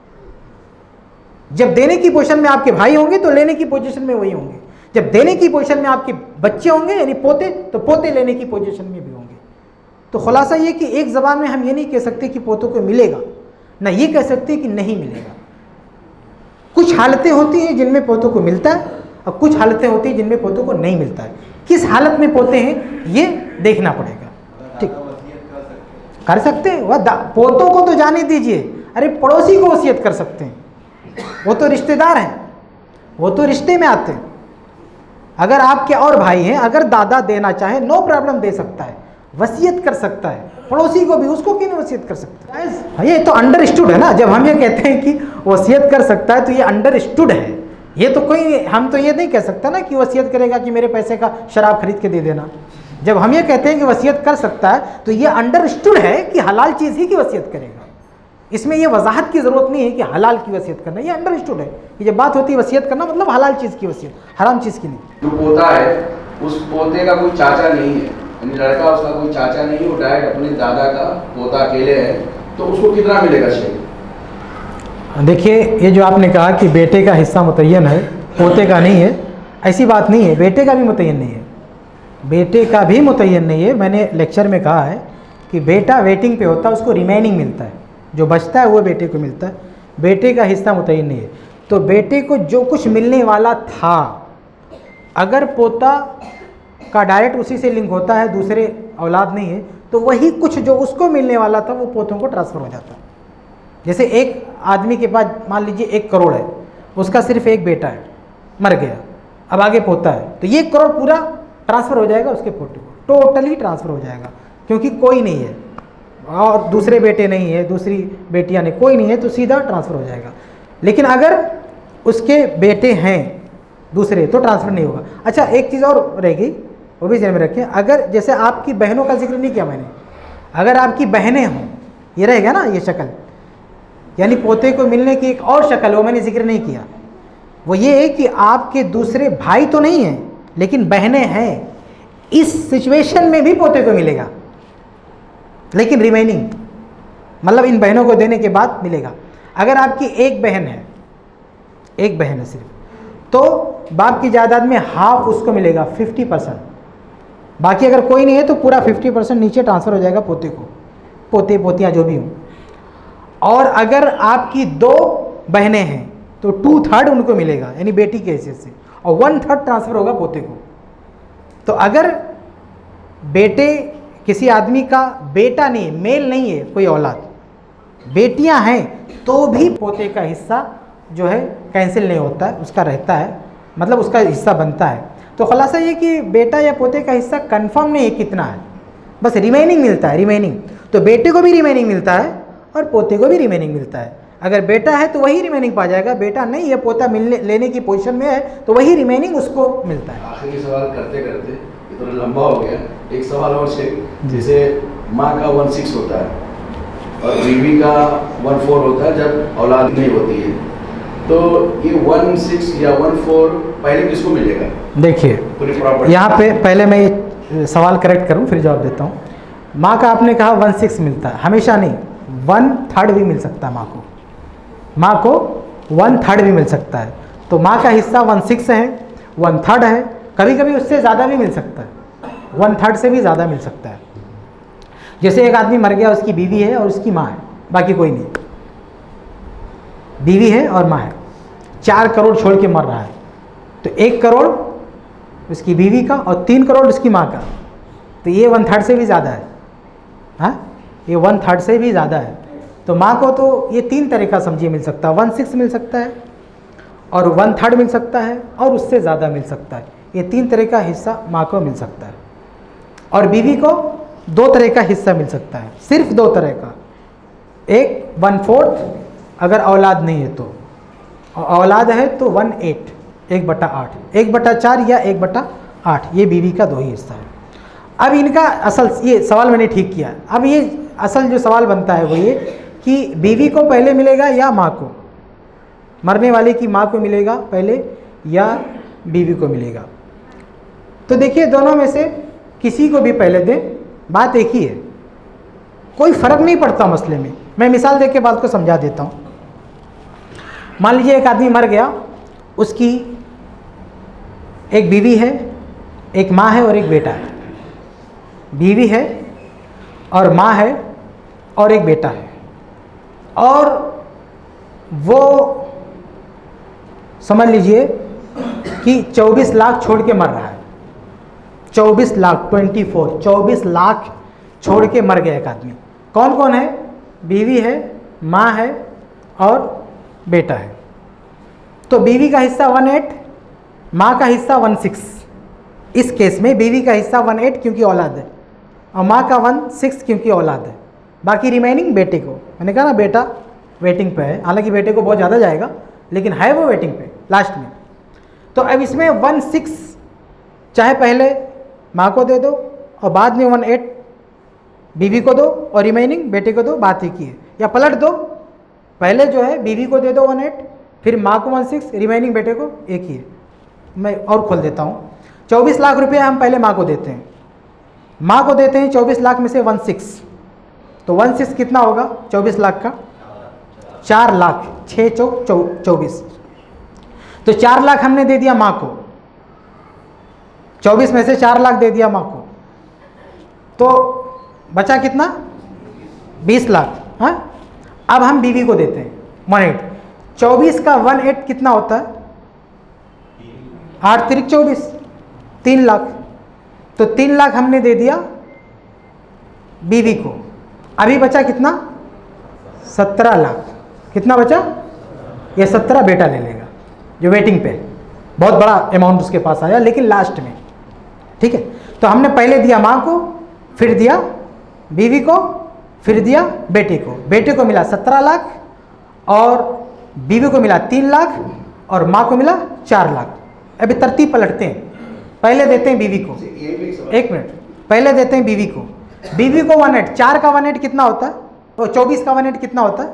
जब देने की पोजीशन में आपके भाई होंगे तो लेने की पोजीशन में वही होंगे। जब देने की पोजीशन में आपके बच्चे होंगे यानी पोते, तो पोते लेने की पोजीशन में भी होंगे। तो खुलासा ये कि एक ज़बान में हम ये नहीं कह सकते कि पोतों को मिलेगा, ना ये कह सकते कि नहीं मिलेगा। कुछ हालतें होती हैं जिनमें पोतों को मिलता है और कुछ हालतें होती हैं जिनमें पोतों को नहीं मिलता है। किस हालत में पोते हैं ये देखना पड़ेगा। ठीक, कर सकते हैं वह पोतों को तो जाने दीजिए, अरे पड़ोसी को वसीयत कर सकते हैं, वो तो रिश्तेदार हैं, वो तो रिश्ते में आते हैं। अगर आपके और भाई हैं, अगर दादा देना चाहे नो प्रॉब्लम दे सकता है, वसीयत कर सकता है, पड़ोसी को भी, उसको क्यों नहीं वसीयत कर सकता है? ये तो अंडरस्टूड है ना। जब हम ये कहते हैं कि वसीयत कर सकता है तो ये अंडरस्टूड है। ये तो कोई, हम तो ये नहीं कह सकता ना कि वसीयत करेगा कि मेरे पैसे का शराब खरीद के दे देना। जब हम ये कहते हैं कि वसीयत कर सकता है तो ये अंडरस्टूड है कि हलाल चीज़ ही की वसीयत करेगा। इसमें ये वजाहत की ज़रूरत नहीं है कि हलाल की वसीयत करना, ये अंडरस्टूड है कि जब बात होती है वसीयत करना मतलब हलाल चीज़ की वसीयत, हराम चीज़ की नहीं। जो पोता है उस पोते का कोई चाचा नहीं है, यानी लड़का उसका कोई चाचा नहीं, वो डायरेक्ट अपने दादा का पोता अकेले है, तो उसको कितना मिलेगा शेयर? देखिए, ये जो आपने कहा कि बेटे का हिस्सा मुतय्यन है, पोते का नहीं है, ऐसी बात नहीं है। बेटे का भी मुतय्यन नहीं है, बेटे का भी मुतय्यन नहीं है। मैंने लेक्चर में कहा है कि बेटा वेटिंग पे होता है, उसको रिमेनिंग मिलता है, जो बचता है वो बेटे को मिलता है। बेटे का हिस्सा मुतय्यन नहीं है। तो बेटे को जो कुछ मिलने वाला था, अगर पोता का डायरेक्ट उसी से लिंक होता है, दूसरे औलाद नहीं है, तो वही कुछ जो उसको मिलने वाला था वो पोतों को ट्रांसफ़र हो जाता है। जैसे एक आदमी के पास मान लीजिए 1 करोड़ है, उसका सिर्फ एक बेटा है, मर गया, अब आगे पोता है, तो ये 1 करोड़ पूरा ट्रांसफ़र हो जाएगा उसके पोते को, टोटली ट्रांसफ़र हो जाएगा, क्योंकि कोई नहीं है और दूसरे बेटे नहीं है, दूसरी बेटियां नहीं, कोई नहीं है, तो सीधा ट्रांसफ़र हो जाएगा। लेकिन अगर उसके बेटे हैं दूसरे तो ट्रांसफ़र नहीं होगा। अच्छा, एक चीज़ और रहेगी, वो भी ध्यान में रखें। अगर जैसे आपकी बहनों का जिक्र नहीं किया मैंने, अगर आपकी बहनें हों, ये रहेगा ना ये शक्ल, यानी पोते को मिलने की एक और शक्ल, वो मैंने जिक्र नहीं किया। वो ये है कि आपके दूसरे भाई तो नहीं हैं लेकिन बहनें हैं, इस सिचुएशन में भी पोते को मिलेगा, लेकिन रिमेनिंग मतलब इन बहनों को देने के बाद मिलेगा। अगर आपकी एक बहन है, एक बहन है सिर्फ, तो बाप की जायदाद में हाफ उसको मिलेगा, 50%। बाकी अगर कोई नहीं है तो पूरा 50% नीचे ट्रांसफ़र हो जाएगा पोते को, पोते पोतियाँ जो भी हों। और अगर आपकी 2 बहनें हैं तो 2/3 उनको मिलेगा, यानी बेटी के हैसियत से, और 1/3 ट्रांसफ़र होगा पोते को। तो अगर बेटे, किसी आदमी का बेटा नहीं है, मेल नहीं है कोई औलाद, बेटियां हैं, तो भी पोते का हिस्सा जो है कैंसिल नहीं होता है, उसका रहता है, मतलब उसका हिस्सा बनता है। तो खुलासा ये कि बेटा या पोते का हिस्सा कंफर्म नहीं है कितना है, बस रिमेनिंग मिलता है, रिमेनिंग। तो बेटे को भी रिमेनिंग मिलता है और पोते को भी रिमेनिंग मिलता है। अगर बेटा है तो वही रिमेनिंग पा जाएगा, बेटा नहीं है, पोता मिलने लेने की पोजीशन में है, तो वही रिमेनिंग उसको मिलता है। आखिरी सवाल करते करते ये थोड़ा लंबा हो गया, एक सवाल और शेख, जैसे माँ का 1/6 होता है और बीवी का 1/4 होता है जब औलाद नहीं होती है, तो ये 1/6 या 1/4 पहले किसको मिलेगा? देखिए, यहाँ पे पहले मैं ये सवाल करेक्ट करूँ फिर जवाब देता हूँ। माँ का आपने कहा 1/6 मिलता है, हमेशा नहीं, 1/3 भी मिल सकता है माँ को 1/3 भी मिल सकता है। तो माँ का हिस्सा 1/6 है, 1/3 है, कभी कभी उससे ज़्यादा भी मिल सकता है, 1/3 से भी ज़्यादा मिल सकता है। जैसे एक आदमी मर गया, उसकी बीवी है और उसकी माँ है, बाकी कोई नहीं, बीवी है और माँ है, 4 करोड़ छोड़ के मर रहा है, तो 1 करोड़ उसकी बीवी का और 3 करोड़ उसकी माँ का, तो ये 1/3 से भी ज़्यादा है। हाँ, ये 1/3 से भी ज़्यादा है। तो माँ को तो ये 3 तरह का समझिए मिल सकता है, 1/6 मिल सकता है और 1/3 मिल सकता है और उससे ज़्यादा मिल सकता है। ये 3 तरह का हिस्सा माँ को मिल सकता है। और बीवी को 2 तरह का हिस्सा मिल सकता है, सिर्फ 2 तरह का। एक 1/4 अगर औलाद नहीं है तो, और औलाद है तो 1/8, 1/8, 1/4 या 1/8, ये बीवी का 2 ही हिस्सा है। अब इनका असल, ये सवाल मैंने ठीक किया। अब ये असल जो सवाल बनता है वो ये कि बीवी को पहले मिलेगा या माँ को, मरने वाले की माँ को मिलेगा पहले या बीवी को मिलेगा। तो देखिए दोनों में से किसी को भी पहले दें, बात एक ही है, कोई फ़र्क नहीं पड़ता मसले में। मैं मिसाल दे के बात को समझा देता हूँ। मान लीजिए एक आदमी मर गया, उसकी एक बीवी है, एक माँ है और एक बेटा है। बीवी है और माँ है और एक बेटा है, और वो समझ लीजिए कि 24 लाख छोड़ के मर रहा है। 24 लाख 24 लाख छोड़ के मर गया एक आदमी। कौन कौन है? बीवी है, माँ है और बेटा है। तो बीवी का हिस्सा 1/8, माँ का हिस्सा 1/6। इस केस में बीवी का हिस्सा 1/8 क्योंकि औलाद है, और माँ का 1/6 क्योंकि औलाद है। बाकी रिमेनिंग बेटे को, मैंने कहा ना बेटा वेटिंग पे है, हालांकि बेटे को बहुत ज़्यादा जाएगा लेकिन है वो वेटिंग पे लास्ट में। तो अब इसमें 1/6 चाहे पहले माँ को दे दो और बाद में 1/8 बीवी को दो और रिमेनिंग बेटे को दो, बात एक ही है। या पलट दो, पहले जो है बीवी को दे दो 1/8, फिर माँ को 1/6, रिमेनिंग बेटे को, एक ही है। मैं और खोल देता हूँ। 24 लाख रुपये हम पहले माँ को देते हैं, माँ को देते हैं 24 लाख में से 1/6, तो 1/6 कितना होगा 24 लाख का? 4 लाख, 6 चौक 24। तो 4 लाख हमने दे दिया माँ को, 24 में से 4 लाख दे दिया माँ को, तो बचा कितना? 20 लाख। हाँ, अब हम बीवी को देते हैं 1/8। 24 का 1/8 कितना होता है? 8 तिरिक 24, 3 लाख। तो 3 लाख हमने दे दिया बीवी को। अभी बचा कितना? 17 लाख। कितना बचा? ये 17 बेटा ले लेगा जो वेटिंग पे, बहुत बड़ा अमाउंट उसके पास आया लेकिन लास्ट में। ठीक है, तो हमने पहले दिया माँ को, फिर दिया बीवी को, फिर दिया बेटे को। बेटे को मिला 17 लाख और बीवी को मिला 3 लाख और माँ को मिला 4 लाख। अभी तरतीब पलटते हैं, पहले देते हैं बीवी को, 1 मिनट, पहले देते हैं बीवी को। बीवी को 1/8, 4 का 1/8 कितना होता है? और 24 का 1/8 कितना होता है?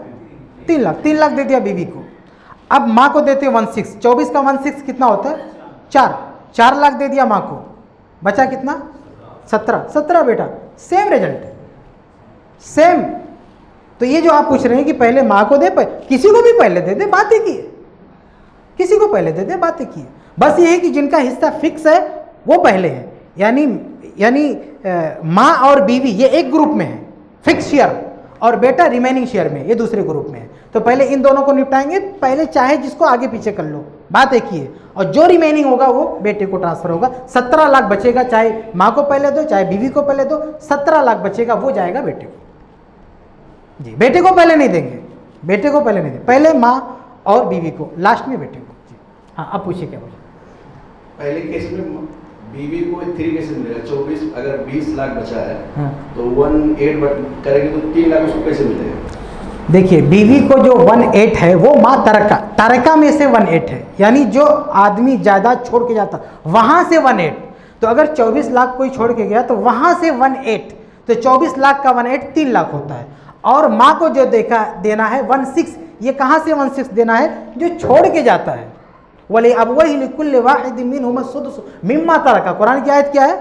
3 लाख। 3 लाख दे दिया बीवी को। अब माँ को देते हैं 1/6, 24 का 1/6 कितना होता है? 4 लाख दे दिया माँ को, बचा कितना? 17 बेटा। सेम रिजल्ट है, सेम। तो ये जो आप पूछ रहे हैं कि पहले माँ को दे, किसी को भी पहले दे दे, बात एक ही है। किसी को पहले दे दे, बात एक ही है। बस ये है कि जिनका हिस्सा फिक्स है वो पहले है, यानी माँ और बीवी ये एक ग्रुप में है फिक्स शेयर, और बेटा रिमेनिंग शेयर में ये दूसरे ग्रुप में है। तो पहले इन दोनों को निपटाएंगे, पहले चाहे जिसको आगे पीछे कर लो, बात एक ही है। और जो रिमेनिंग होगा वो बेटे को ट्रांसफर होगा। 17 लाख बचेगा, चाहे माँ को पहले दो चाहे बीवी को पहले दो, 17 लाख बचेगा, वो जाएगा बेटे को। जी, बेटे को पहले नहीं देंगे, बेटे को पहले नहीं देंगे, पहले माँ और बीवी को, लास्ट में बेटे को। जी हाँ, अब पूछिए क्या पूछिए। पहले केस में बीवी को 3 कैसे मिलेगा? 24, अगर 20 लाख बचा है हाँ। तो 1/8 करेंगे तो 3 लाख उसको कैसे मिलेगा? देखिए, बीवी को जो 1/8 है वो माँ तारका में से 1/8 है, यानी जो आदमी जायदाद छोड़ के जाता वहां से 1/8। तो अगर 24 लाख कोई छोड़ के गया तो वहां से 1/8, तो 24 लाख का 1/8 3 लाख होता है। और माँ को जो देना है 1/6, ये कहाँ से 1/6 देना है? जो छोड़ के जाता है। वली अब वही लिकुल्लि वाहिदिन मिनहुम सुदुस मिम्मा तरका। कुरान की आयत क्या है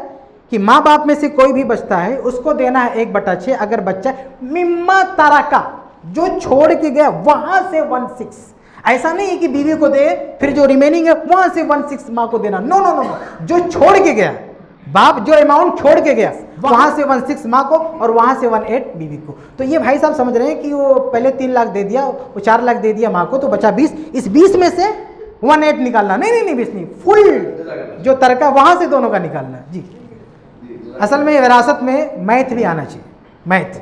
कि माँ बाप में से कोई भी बचता है उसको देना है 1/6 अगर बच्चा मिम्मा तरका, जो छोड़ के गया वहां से 1/6। ऐसा नहीं है कि बीवी को दे फिर जो रिमेनिंग है वहां से 1/6 माँ को देना, नो नो नो, जो छोड़ के गया बाप, जो अमाउंट छोड़ के गया वहां से 1/6 माँ को और वहां से 1/8 बीवी को। तो ये भाई साहब समझ रहे हैं कि वो पहले 3 लाख दे दिया, वो 4 लाख दे दिया माँ को, तो बचा 20, इस 20 में से 1/8 निकालना, नहीं 20 नहीं, फुल जो तरका वहां से दोनों का निकालना जी। असल में विरासत में मैथ भी आना चाहिए, मैथ,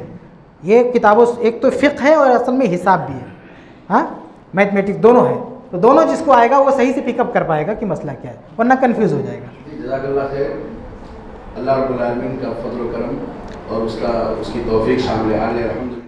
ये किताबों एक तो फ़िक़्ह है और असल में हिसाब भी है, हाँ मैथमेटिक्स दोनों है, तो दोनों जिसको आएगा वो सही से पिकअप कर पाएगा कि मसला क्या है, वरना कंफ्यूज हो जाएगा। जज़ाकल्लाह खैर, अल्लाह रब्बुल आलमीन का फज़ल व करम और उसकी तौफीक शामिल है।